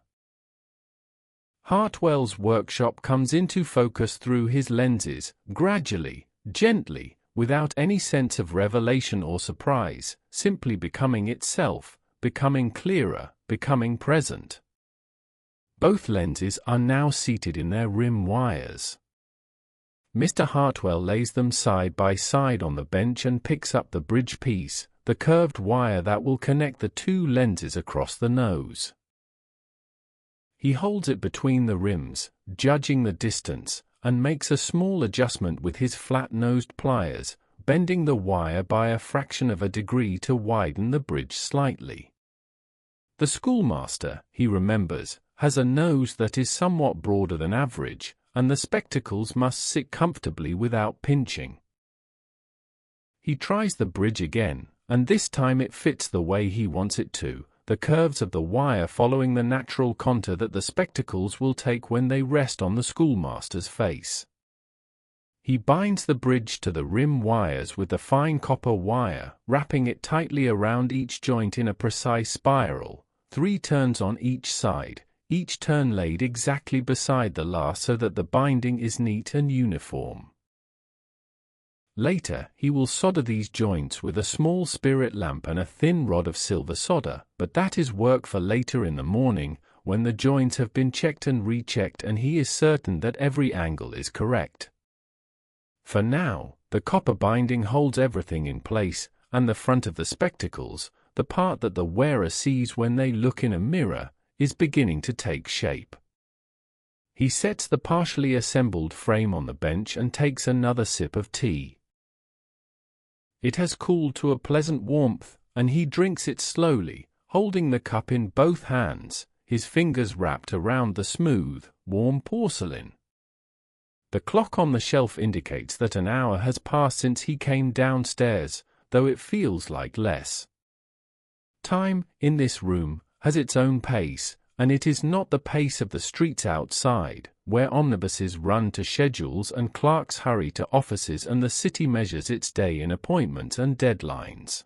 Speaker 1: Hartwell's workshop comes into focus through his lenses, gradually, gently, without any sense of revelation or surprise, simply becoming itself, becoming clearer, becoming present. Both lenses are now seated in their rim wires. Mr. Hartwell lays them side by side on the bench and picks up the bridge piece, the curved wire that will connect the two lenses across the nose. He holds it between the rims, judging the distance, and makes a small adjustment with his flat-nosed pliers, bending the wire by a fraction of a degree to widen the bridge slightly. The schoolmaster, he remembers, has a nose that is somewhat broader than average, and the spectacles must sit comfortably without pinching. He tries the bridge again, and this time it fits the way he wants it to, the curves of the wire following the natural contour that the spectacles will take when they rest on the schoolmaster's face. He binds the bridge to the rim wires with the fine copper wire, wrapping it tightly around each joint in a precise spiral, 3 turns on each side, each turn laid exactly beside the last so that the binding is neat and uniform. Later, he will solder these joints with a small spirit lamp and a thin rod of silver solder, but that is work for later in the morning, when the joints have been checked and rechecked and he is certain that every angle is correct. For now, the copper binding holds everything in place, and the front of the spectacles, the part that the wearer sees when they look in a mirror, is beginning to take shape. He sets the partially assembled frame on the bench and takes another sip of tea. It has cooled to a pleasant warmth, and he drinks it slowly, holding the cup in both hands, his fingers wrapped around the smooth, warm porcelain. The clock on the shelf indicates that an hour has passed since he came downstairs, though it feels like less. Time, in this room, has its own pace, and it is not the pace of the streets outside, where omnibuses run to schedules and clerks hurry to offices and the city measures its day in appointments and deadlines.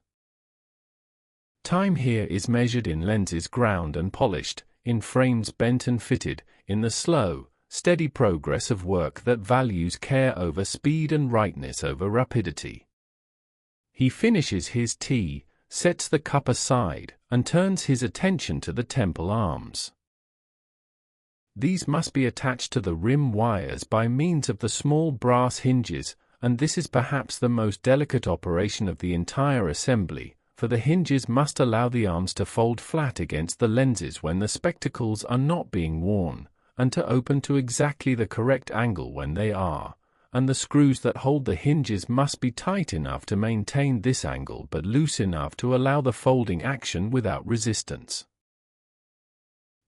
Speaker 1: Time here is measured in lenses ground and polished, in frames bent and fitted, in the slow, steady progress of work that values care over speed and rightness over rapidity. He finishes his tea, sets the cup aside, and turns his attention to the temple arms. These must be attached to the rim wires by means of the small brass hinges, and this is perhaps the most delicate operation of the entire assembly, for the hinges must allow the arms to fold flat against the lenses when the spectacles are not being worn, and to open to exactly the correct angle when they are, and the screws that hold the hinges must be tight enough to maintain this angle but loose enough to allow the folding action without resistance.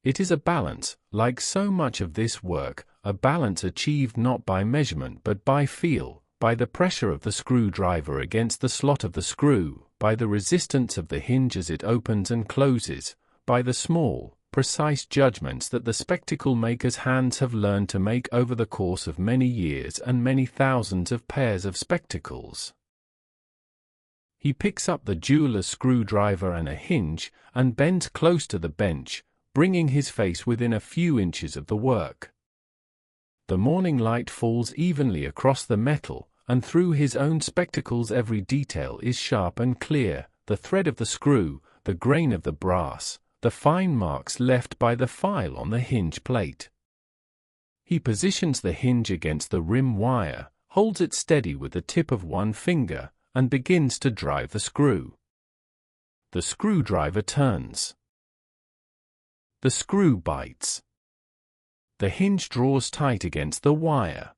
Speaker 1: It is a balance, like so much of this work, a balance achieved not by measurement but by feel, by the pressure of the screwdriver against the slot of the screw, by the resistance of the hinge as it opens and closes, by the small, precise judgments that the spectacle maker's hands have learned to make over the course of many years and many thousands of pairs of spectacles. He picks up the jeweler's screwdriver and a hinge, and bends close to the bench, bringing his face within a few inches of the work. The morning light falls evenly across the metal, and through his own spectacles every detail is sharp and clear, the thread of the screw, the grain of the brass, the fine marks left by the file on the hinge plate. He positions the hinge against the rim wire, holds it steady with the tip of one finger, and begins to drive the screw. The screwdriver turns. The screw bites. The hinge draws tight against the wire.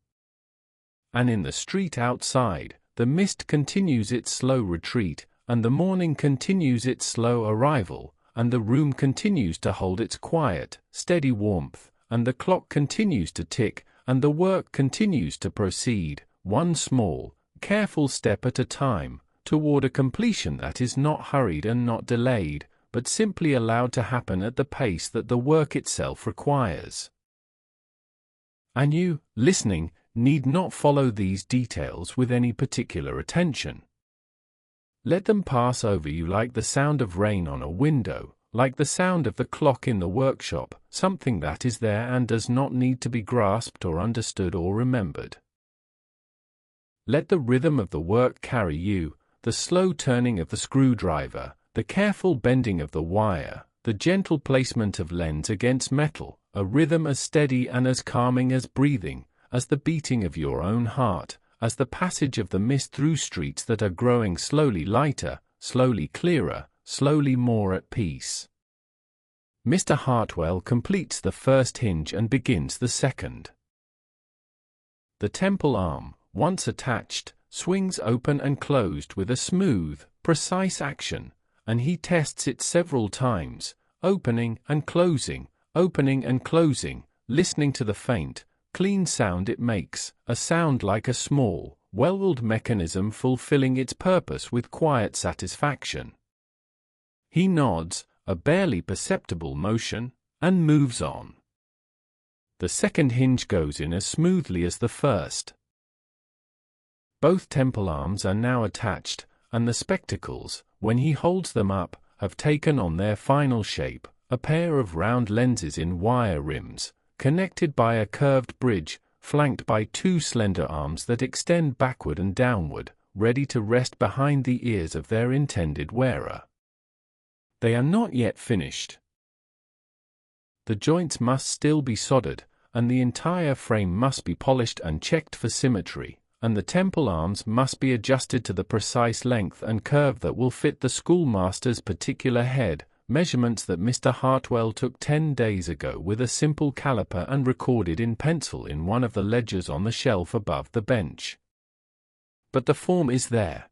Speaker 1: And in the street outside, the mist continues its slow retreat, and the morning continues its slow arrival, and the room continues to hold its quiet, steady warmth, and the clock continues to tick, and the work continues to proceed, one small, careful step at a time, toward a completion that is not hurried and not delayed, but simply allowed to happen at the pace that the work itself requires. And you, listening, need not follow these details with any particular attention. Let them pass over you like the sound of rain on a window, like the sound of the clock in the workshop, something that is there and does not need to be grasped or understood or remembered. Let the rhythm of the work carry you, the slow turning of the screwdriver, the careful bending of the wire, the gentle placement of lens against metal, a rhythm as steady and as calming as breathing, as the beating of your own heart, as the passage of the mist through streets that are growing slowly lighter, slowly clearer, slowly more at peace. Mr. Hartwell completes the first hinge and begins the second. The temple arm, once attached, swings open and closed with a smooth, precise action, and he tests it several times, opening and closing, listening to the faint, clean sound it makes, a sound like a small, well-oiled mechanism fulfilling its purpose with quiet satisfaction. He nods, a barely perceptible motion, and moves on. The second hinge goes in as smoothly as the first. Both temple arms are now attached, and the spectacles, when he holds them up, have taken on their final shape, a pair of round lenses in wire rims, connected by a curved bridge, flanked by two slender arms that extend backward and downward, ready to rest behind the ears of their intended wearer. They are not yet finished. The joints must still be soldered, and the entire frame must be polished and checked for symmetry, and the temple arms must be adjusted to the precise length and curve that will fit the schoolmaster's particular head, measurements that Mr. Hartwell took 10 days ago with a simple caliper and recorded in pencil in one of the ledgers on the shelf above the bench. But the form is there.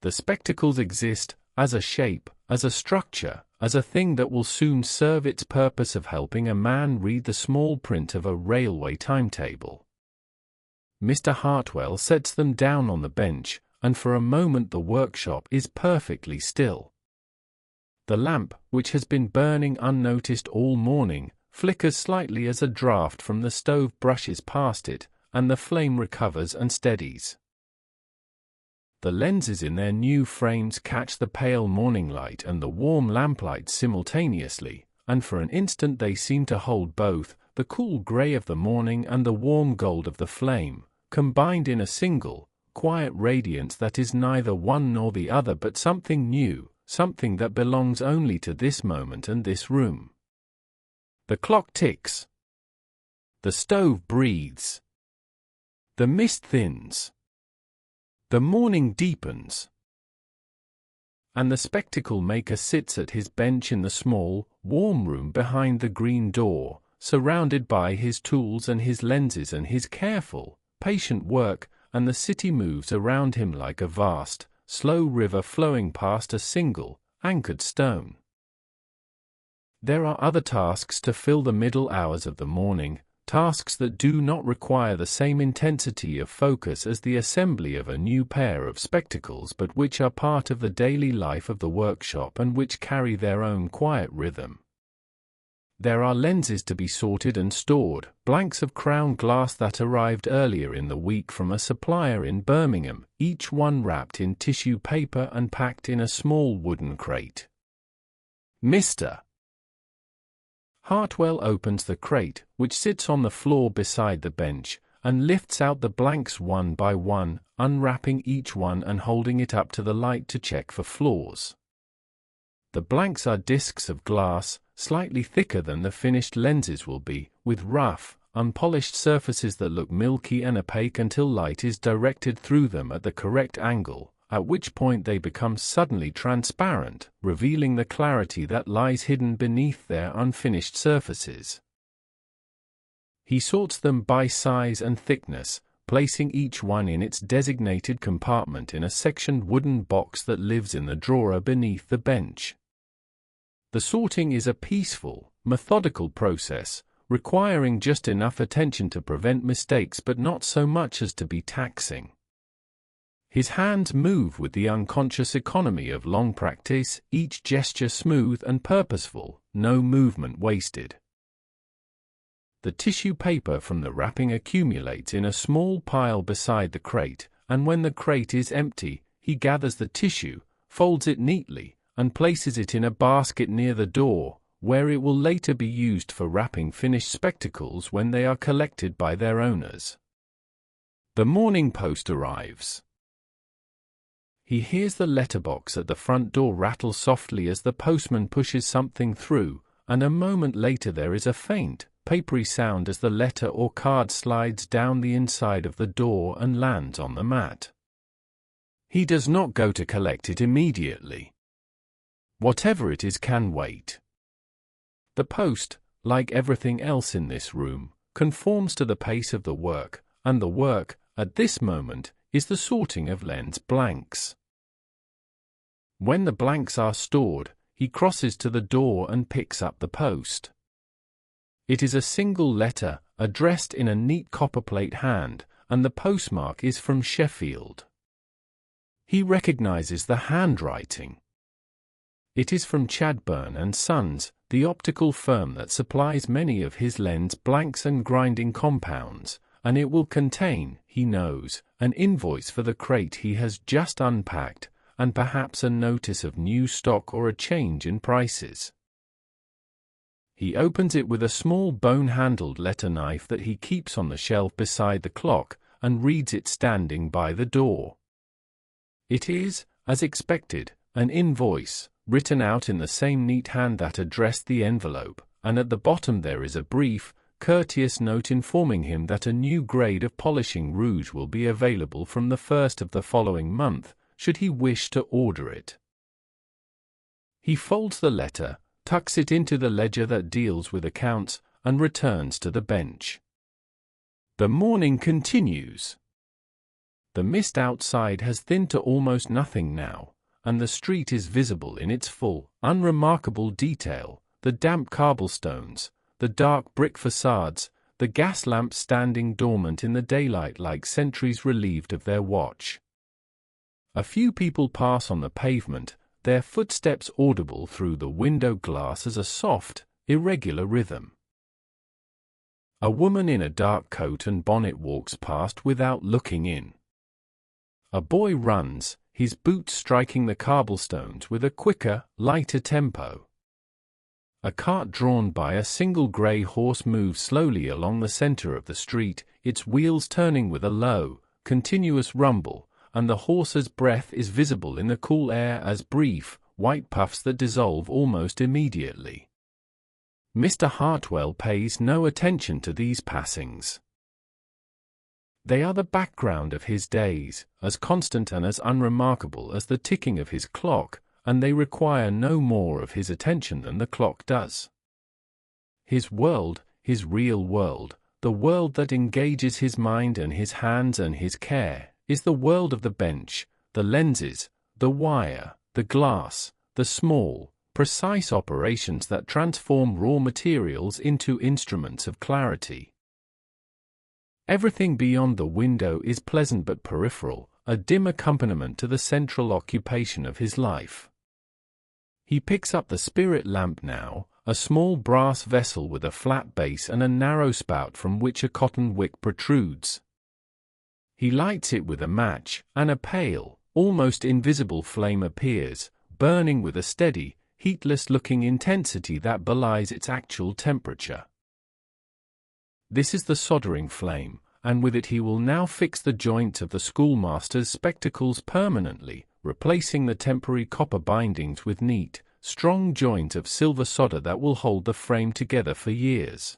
Speaker 1: The spectacles exist, as a shape, as a structure, as a thing that will soon serve its purpose of helping a man read the small print of a railway timetable. Mr. Hartwell sets them down on the bench, and for a moment the workshop is perfectly still. The lamp, which has been burning unnoticed all morning, flickers slightly as a draught from the stove brushes past it, and the flame recovers and steadies. The lenses in their new frames catch the pale morning light and the warm lamplight simultaneously, and for an instant they seem to hold both, the cool grey of the morning and the warm gold of the flame, combined in a single, quiet radiance that is neither one nor the other but something new, something that belongs only to this moment and this room. The clock ticks. The stove breathes. The mist thins. The morning deepens. And the spectacle maker sits at his bench in the small, warm room behind the green door, surrounded by his tools and his lenses and his careful, patient work, and the city moves around him like a vast, slow river flowing past a single, anchored stone. There are other tasks to fill the middle hours of the morning, tasks that do not require the same intensity of focus as the assembly of a new pair of spectacles but which are part of the daily life of the workshop and which carry their own quiet rhythm. There are lenses to be sorted and stored, blanks of crown glass that arrived earlier in the week from a supplier in Birmingham, each one wrapped in tissue paper and packed in a small wooden crate. Mr. Hartwell opens the crate, which sits on the floor beside the bench, and lifts out the blanks one by one, unwrapping each one and holding it up to the light to check for flaws. The blanks are discs of glass, slightly thicker than the finished lenses will be, with rough, unpolished surfaces that look milky and opaque until light is directed through them at the correct angle, at which point they become suddenly transparent, revealing the clarity that lies hidden beneath their unfinished surfaces. He sorts them by size and thickness, placing each one in its designated compartment in a sectioned wooden box that lives in the drawer beneath the bench. The sorting is a peaceful, methodical process, requiring just enough attention to prevent mistakes but not so much as to be taxing. His hands move with the unconscious economy of long practice, each gesture smooth and purposeful, no movement wasted. The tissue paper from the wrapping accumulates in a small pile beside the crate, and when the crate is empty, he gathers the tissue, folds it neatly, and places it in a basket near the door, where it will later be used for wrapping finished spectacles when they are collected by their owners. The morning post arrives. He hears the letterbox at the front door rattle softly as the postman pushes something through, and a moment later there is a faint, papery sound as the letter or card slides down the inside of the door and lands on the mat. He does not go to collect it immediately. Whatever it is can wait. The post, like everything else in this room, conforms to the pace of the work, and the work, at this moment, is the sorting of lens blanks. When the blanks are stored, he crosses to the door and picks up the post. It is a single letter, addressed in a neat copperplate hand, and the postmark is from Sheffield. He recognizes the handwriting. It is from Chadburn and Sons, the optical firm that supplies many of his lens blanks and grinding compounds, and it will contain, he knows, an invoice for the crate he has just unpacked, and perhaps a notice of new stock or a change in prices. He opens it with a small bone-handled letter knife that he keeps on the shelf beside the clock, and reads it standing by the door. It is, as expected, an invoice, written out in the same neat hand that addressed the envelope, and at the bottom there is a brief, courteous note informing him that a new grade of polishing rouge will be available from the 1st of the following month, should he wish to order it. He folds the letter, tucks it into the ledger that deals with accounts, and returns to the bench. The morning continues. The mist outside has thinned to almost nothing now, and the street is visible in its full, unremarkable detail, the damp cobblestones, the dark brick facades, the gas lamps standing dormant in the daylight like sentries relieved of their watch. A few people pass on the pavement, their footsteps audible through the window glass as a soft, irregular rhythm. A woman in a dark coat and bonnet walks past without looking in. A boy runs, his boots striking the cobblestones with a quicker, lighter tempo. A cart drawn by a single grey horse moves slowly along the centre of the street, its wheels turning with a low, continuous rumble, and the horse's breath is visible in the cool air as brief, white puffs that dissolve almost immediately. Mr. Hartwell pays no attention to these passings. They are the background of his days, as constant and as unremarkable as the ticking of his clock, and they require no more of his attention than the clock does. His world, his real world, the world that engages his mind and his hands and his care, is the world of the bench, the lenses, the wire, the glass, the small, precise operations that transform raw materials into instruments of clarity. Everything beyond the window is pleasant but peripheral, a dim accompaniment to the central occupation of his life. He picks up the spirit lamp now, a small brass vessel with a flat base and a narrow spout from which a cotton wick protrudes. He lights it with a match, and a pale, almost invisible flame appears, burning with a steady, heatless-looking intensity that belies its actual temperature. This is the soldering flame, and with it he will now fix the joints of the schoolmaster's spectacles permanently, replacing the temporary copper bindings with neat, strong joints of silver solder that will hold the frame together for years.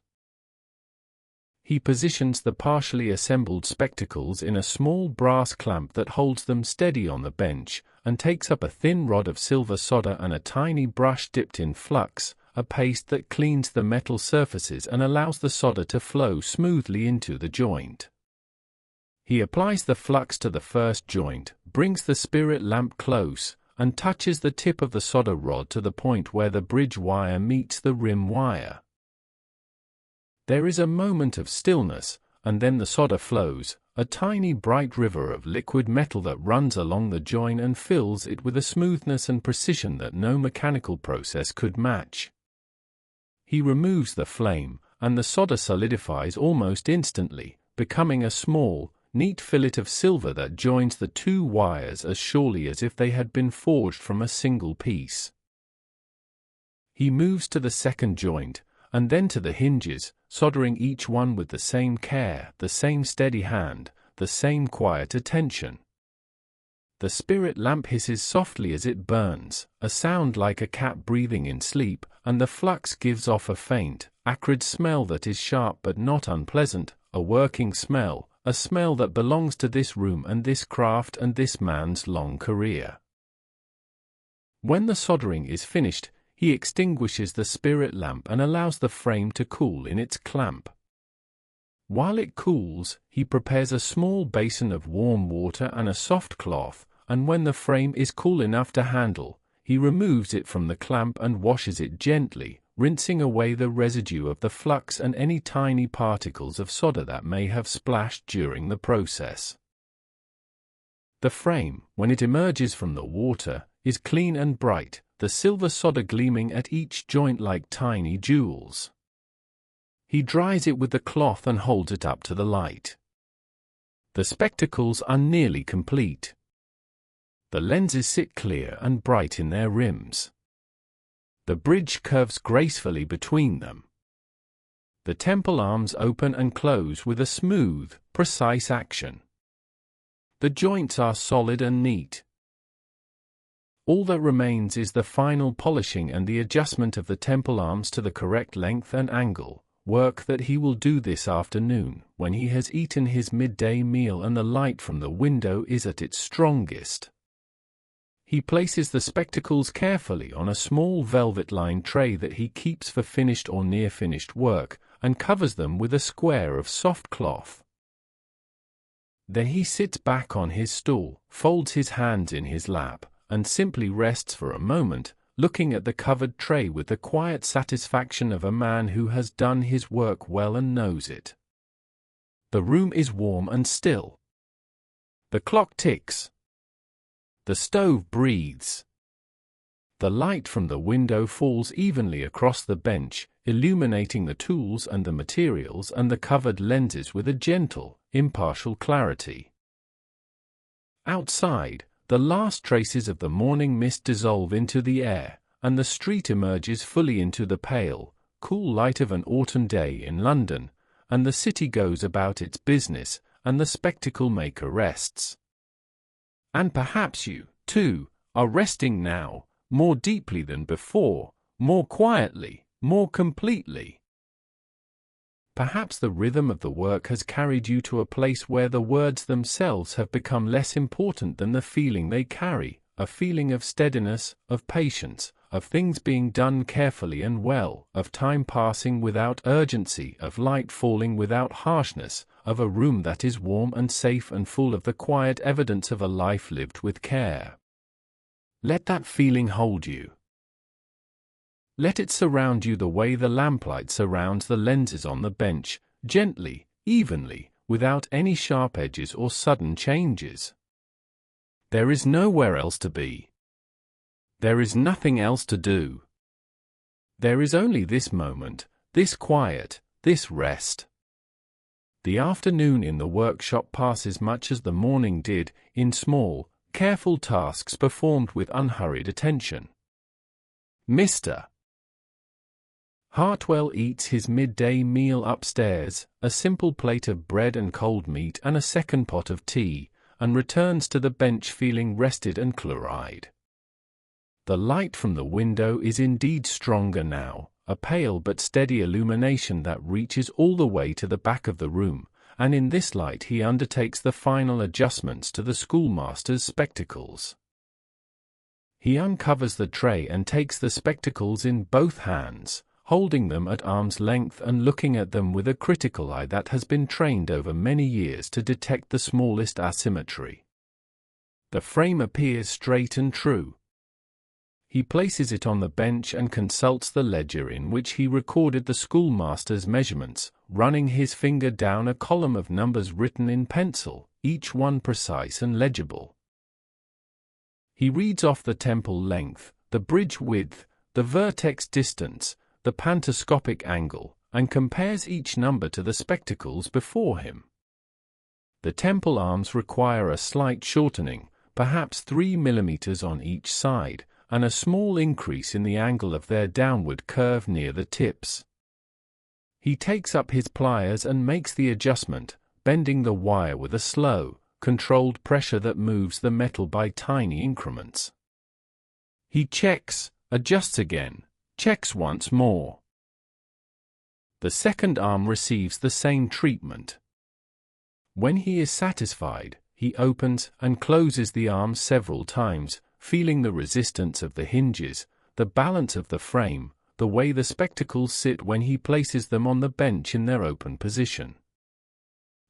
Speaker 1: He positions the partially assembled spectacles in a small brass clamp that holds them steady on the bench, and takes up a thin rod of silver solder and a tiny brush dipped in flux, a paste that cleans the metal surfaces and allows the solder to flow smoothly into the joint. He applies the flux to the first joint, brings the spirit lamp close, and touches the tip of the solder rod to the point where the bridge wire meets the rim wire. There is a moment of stillness, and then the solder flows, a tiny bright river of liquid metal that runs along the joint and fills it with a smoothness and precision that no mechanical process could match. He removes the flame, and the solder solidifies almost instantly, becoming a small, neat fillet of silver that joins the two wires as surely as if they had been forged from a single piece. He moves to the second joint, and then to the hinges, soldering each one with the same care, the same steady hand, the same quiet attention. The spirit lamp hisses softly as it burns, a sound like a cat breathing in sleep, and the flux gives off a faint, acrid smell that is sharp but not unpleasant, a working smell, a smell that belongs to this room and this craft and this man's long career. When the soldering is finished, he extinguishes the spirit lamp and allows the frame to cool in its clamp. While it cools, he prepares a small basin of warm water and a soft cloth, and when the frame is cool enough to handle, he removes it from the clamp and washes it gently, rinsing away the residue of the flux and any tiny particles of solder that may have splashed during the process. The frame, when it emerges from the water, is clean and bright, the silver solder gleaming at each joint like tiny jewels. He dries it with the cloth and holds it up to the light. The spectacles are nearly complete. The lenses sit clear and bright in their rims. The bridge curves gracefully between them. The temple arms open and close with a smooth, precise action. The joints are solid and neat. All that remains is the final polishing and the adjustment of the temple arms to the correct length and angle, work that he will do this afternoon, when he has eaten his midday meal and the light from the window is at its strongest. He places the spectacles carefully on a small velvet-lined tray that he keeps for finished or near-finished work, and covers them with a square of soft cloth. Then he sits back on his stool, folds his hands in his lap, and simply rests for a moment, looking at the covered tray with the quiet satisfaction of a man who has done his work well and knows it. The room is warm and still. The clock ticks. The stove breathes. The light from the window falls evenly across the bench, illuminating the tools and the materials and the covered lenses with a gentle, impartial clarity. Outside, the last traces of the morning mist dissolve into the air, and the street emerges fully into the pale, cool light of an autumn day in London, and the city goes about its business, and the spectacle maker rests. And perhaps you, too, are resting now, more deeply than before, more quietly, more completely. Perhaps the rhythm of the work has carried you to a place where the words themselves have become less important than the feeling they carry, a feeling of steadiness, of patience, of things being done carefully and well, of time passing without urgency, of light falling without harshness, of a room that is warm and safe and full of the quiet evidence of a life lived with care. Let that feeling hold you. Let it surround you the way the lamplight surrounds the lenses on the bench, gently, evenly, without any sharp edges or sudden changes. There is nowhere else to be. There is nothing else to do. There is only this moment, this quiet, this rest. The afternoon in the workshop passes much as the morning did, in small, careful tasks performed with unhurried attention. Mr. Hartwell eats his midday meal upstairs, a simple plate of bread and cold meat and a second pot of tea, and returns to the bench feeling rested and clear-eyed. The light from the window is indeed stronger now, a pale but steady illumination that reaches all the way to the back of the room, and in this light he undertakes the final adjustments to the schoolmaster's spectacles. He uncovers the tray and takes the spectacles in both hands, holding them at arm's length and looking at them with a critical eye that has been trained over many years to detect the smallest asymmetry. The frame appears straight and true. He places it on the bench and consults the ledger in which he recorded the schoolmaster's measurements, running his finger down a column of numbers written in pencil, each one precise and legible. He reads off the temple length, the bridge width, the vertex distance, the pantoscopic angle, and compares each number to the spectacles before him. The temple arms require a slight shortening, perhaps 3 mm on each side, and a small increase in the angle of their downward curve near the tips. He takes up his pliers and makes the adjustment, bending the wire with a slow, controlled pressure that moves the metal by tiny increments. He checks, adjusts again, checks once more. The second arm receives the same treatment. When he is satisfied, he opens and closes the arm several times, feeling the resistance of the hinges, the balance of the frame, the way the spectacles sit when he places them on the bench in their open position.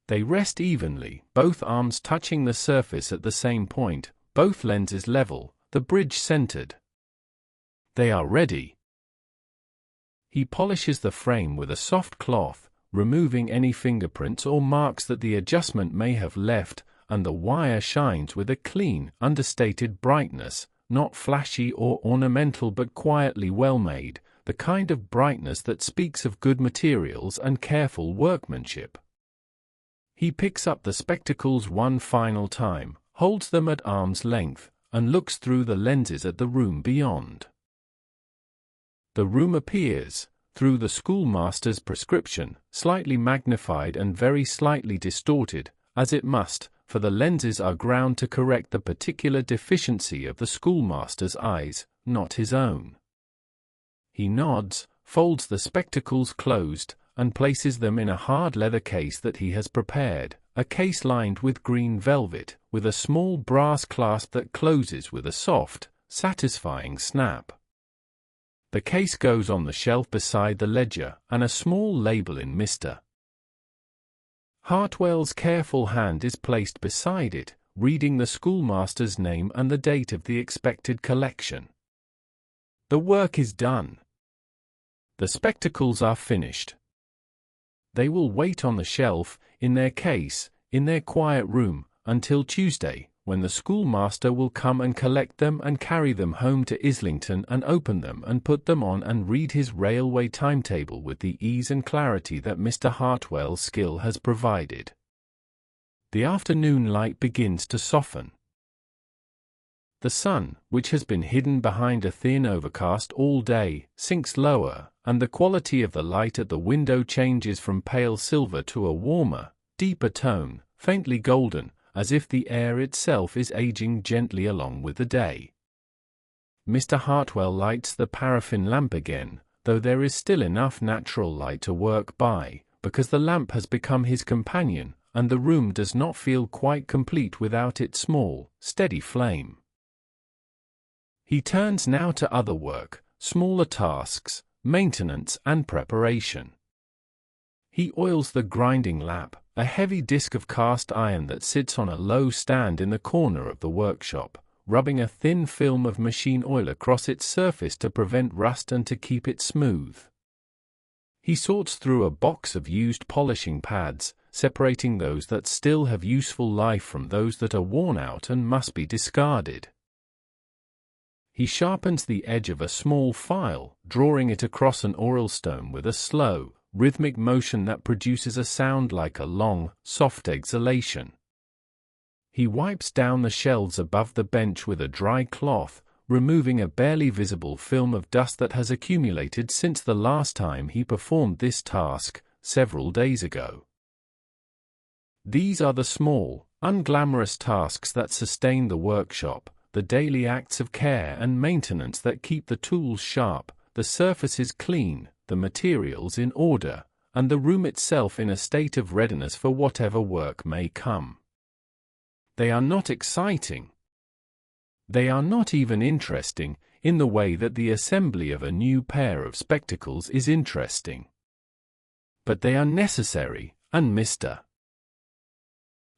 Speaker 1: They rest evenly, both arms touching the surface at the same point, both lenses level, the bridge centered. They are ready. He polishes the frame with a soft cloth, removing any fingerprints or marks that the adjustment may have left, and the wire shines with a clean, understated brightness, not flashy or ornamental but quietly well-made, the kind of brightness that speaks of good materials and careful workmanship. He picks up the spectacles one final time, holds them at arm's length, and looks through the lenses at the room beyond. The room appears, through the schoolmaster's prescription, slightly magnified and very slightly distorted, as it must, for the lenses are ground to correct the particular deficiency of the schoolmaster's eyes, not his own. He nods, folds the spectacles closed, and places them in a hard leather case that he has prepared, a case lined with green velvet, with a small brass clasp that closes with a soft, satisfying snap. The case goes on the shelf beside the ledger, and a small label in Mr. Hartwell's careful hand is placed beside it, reading the schoolmaster's name and the date of the expected collection. The work is done. The spectacles are finished. They will wait on the shelf, in their case, in their quiet room, until Tuesday, when the schoolmaster will come and collect them and carry them home to Islington and open them and put them on and read his railway timetable with the ease and clarity that Mr. Hartwell's skill has provided. The afternoon light begins to soften. The sun, which has been hidden behind a thin overcast all day, sinks lower, and the quality of the light at the window changes from pale silver to a warmer, deeper tone, faintly golden, as if the air itself is aging gently along with the day. Mr. Hartwell lights the paraffin lamp again, though there is still enough natural light to work by, because the lamp has become his companion, and the room does not feel quite complete without its small, steady flame. He turns now to other work, smaller tasks, maintenance and preparation. He oils the grinding lap, a heavy disc of cast iron that sits on a low stand in the corner of the workshop, rubbing a thin film of machine oil across its surface to prevent rust and to keep it smooth. He sorts through a box of used polishing pads, separating those that still have useful life from those that are worn out and must be discarded. He sharpens the edge of a small file, drawing it across an oil stone with a slow, rhythmic motion that produces a sound like a long, soft exhalation. He wipes down the shelves above the bench with a dry cloth, removing a barely visible film of dust that has accumulated since the last time he performed this task, several days ago. These are the small, unglamorous tasks that sustain the workshop, the daily acts of care and maintenance that keep the tools sharp, the surfaces clean, the materials in order, and the room itself in a state of readiness for whatever work may come. They are not exciting. They are not even interesting, in the way that the assembly of a new pair of spectacles is interesting. But they are necessary, and Mr.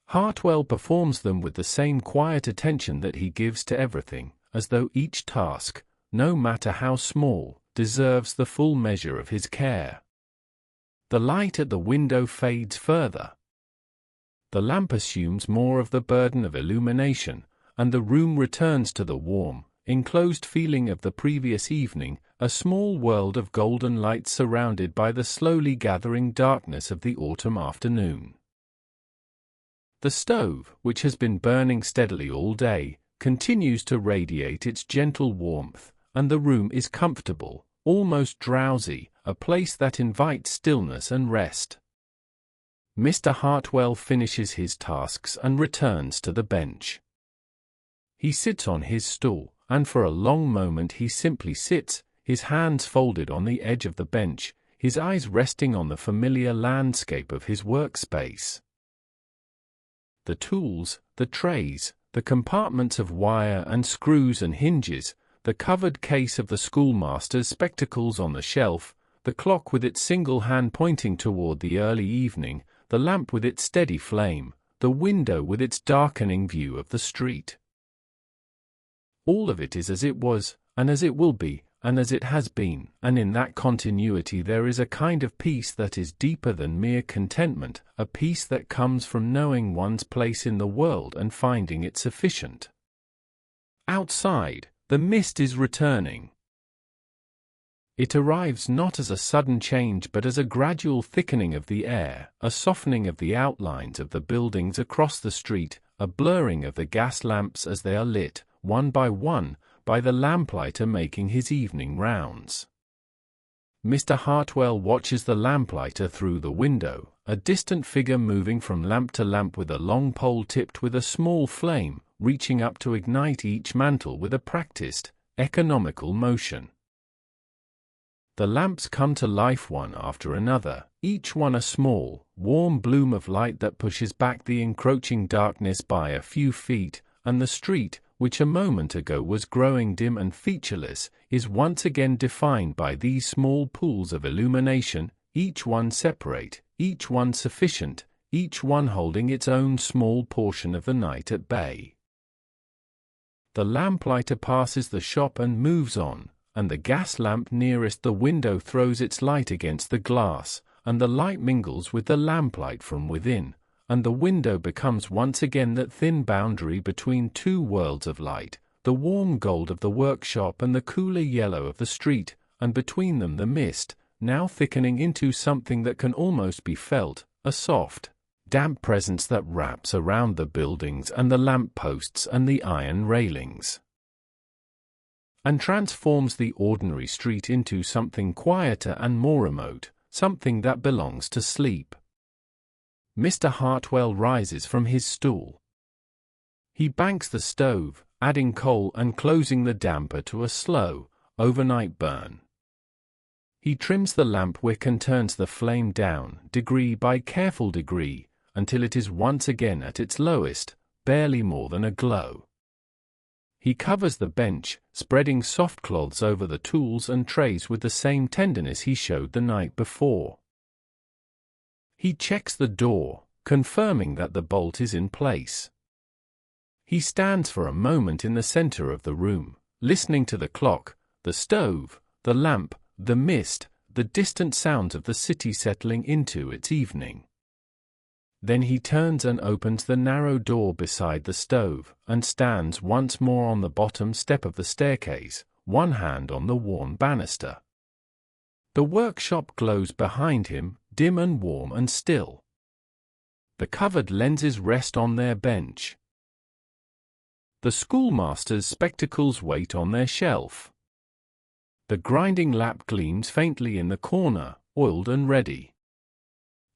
Speaker 1: Hartwell performs them with the same quiet attention that he gives to everything, as though each task, no matter how small, deserves the full measure of his care. The light at the window fades further. The lamp assumes more of the burden of illumination, and the room returns to the warm, enclosed feeling of the previous evening, a small world of golden light surrounded by the slowly gathering darkness of the autumn afternoon. The stove, which has been burning steadily all day, continues to radiate its gentle warmth, and the room is comfortable, almost drowsy, a place that invites stillness and rest. Mr. Hartwell finishes his tasks and returns to the bench. He sits on his stool, and for a long moment he simply sits, his hands folded on the edge of the bench, his eyes resting on the familiar landscape of his workspace. The tools, the trays, the compartments of wire and screws and hinges, the covered case of the schoolmaster's spectacles on the shelf, the clock with its single hand pointing toward the early evening, the lamp with its steady flame, the window with its darkening view of the street. All of it is as it was, and as it will be, and as it has been, and in that continuity there is a kind of peace that is deeper than mere contentment, a peace that comes from knowing one's place in the world and finding it sufficient. Outside, the mist is returning. It arrives not as a sudden change but as a gradual thickening of the air, a softening of the outlines of the buildings across the street, a blurring of the gas lamps as they are lit, one, by the lamplighter making his evening rounds. Mr. Hartwell watches the lamplighter through the window, a distant figure moving from lamp to lamp with a long pole tipped with a small flame, reaching up to ignite each mantle with a practiced, economical motion. The lamps come to life one after another, each one a small, warm bloom of light that pushes back the encroaching darkness by a few feet, and the street, which a moment ago was growing dim and featureless, is once again defined by these small pools of illumination, each one separate, each one sufficient, each one holding its own small portion of the night at bay. The lamplighter passes the shop and moves on, and the gas lamp nearest the window throws its light against the glass, and the light mingles with the lamplight from within, and the window becomes once again that thin boundary between two worlds of light, the warm gold of the workshop and the cooler yellow of the street, and between them the mist, now thickening into something that can almost be felt, a soft, damp presence that wraps around the buildings and the lamp posts and the iron railings, and transforms the ordinary street into something quieter and more remote, something that belongs to sleep. Mr. Hartwell rises from his stool. He banks the stove, adding coal and closing the damper to a slow, overnight burn. He trims the lamp wick and turns the flame down, degree by careful degree, until it is once again at its lowest, barely more than a glow. He covers the bench, spreading soft cloths over the tools and trays with the same tenderness he showed the night before. He checks the door, confirming that the bolt is in place. He stands for a moment in the center of the room, listening to the clock, the stove, the lamp, the mist, the distant sounds of the city settling into its evening. Then he turns and opens the narrow door beside the stove, and stands once more on the bottom step of the staircase, one hand on the worn banister. The workshop glows behind him, dim and warm and still. The covered lenses rest on their bench. The schoolmaster's spectacles wait on their shelf. The grinding lamp gleams faintly in the corner, oiled and ready.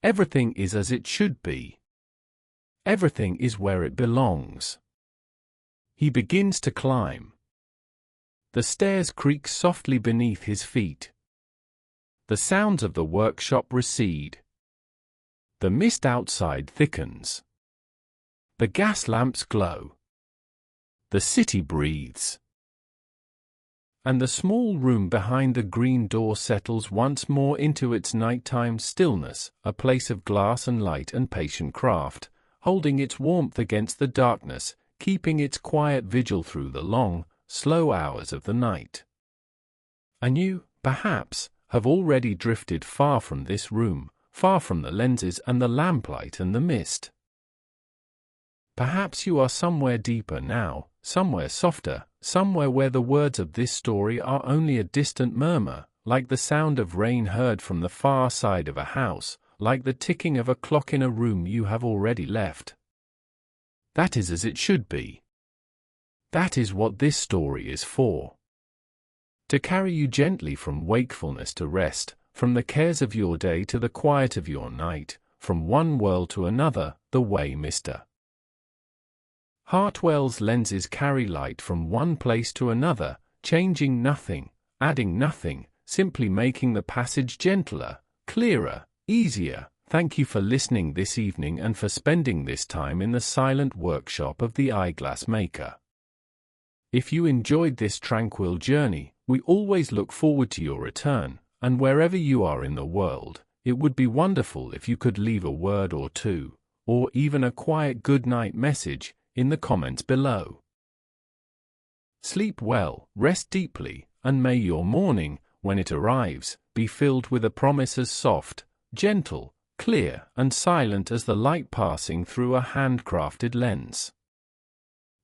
Speaker 1: Everything is as it should be. Everything is where it belongs. He begins to climb. The stairs creak softly beneath his feet. The sounds of the workshop recede. The mist outside thickens. The gas lamps glow. The city breathes. And the small room behind the green door settles once more into its nighttime stillness, a place of glass and light and patient craft, holding its warmth against the darkness, keeping its quiet vigil through the long, slow hours of the night. And you, perhaps, have already drifted far from this room, far from the lenses and the lamplight and the mist. Perhaps you are somewhere deeper now, somewhere softer, somewhere where the words of this story are only a distant murmur, like the sound of rain heard from the far side of a house, like the ticking of a clock in a room you have already left. That is as it should be. That is what this story is for. To carry you gently from wakefulness to rest, from the cares of your day to the quiet of your night, from one world to another, the way Mr. Hartwell's lenses carry light from one place to another, changing nothing, adding nothing, simply making the passage gentler, clearer, easier. Thank you for listening this evening and for spending this time in the silent workshop of the eyeglass maker. If you enjoyed this tranquil journey, we always look forward to your return, and wherever you are in the world, it would be wonderful if you could leave a word or two, or even a quiet good night message, in the comments below. Sleep well, rest deeply, and may your morning, when it arrives, be filled with a promise as soft, gentle, clear, and silent as the light passing through a handcrafted lens.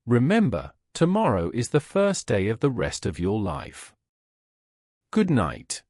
Speaker 1: Remember, tomorrow is the first day of the rest of your life. Good night.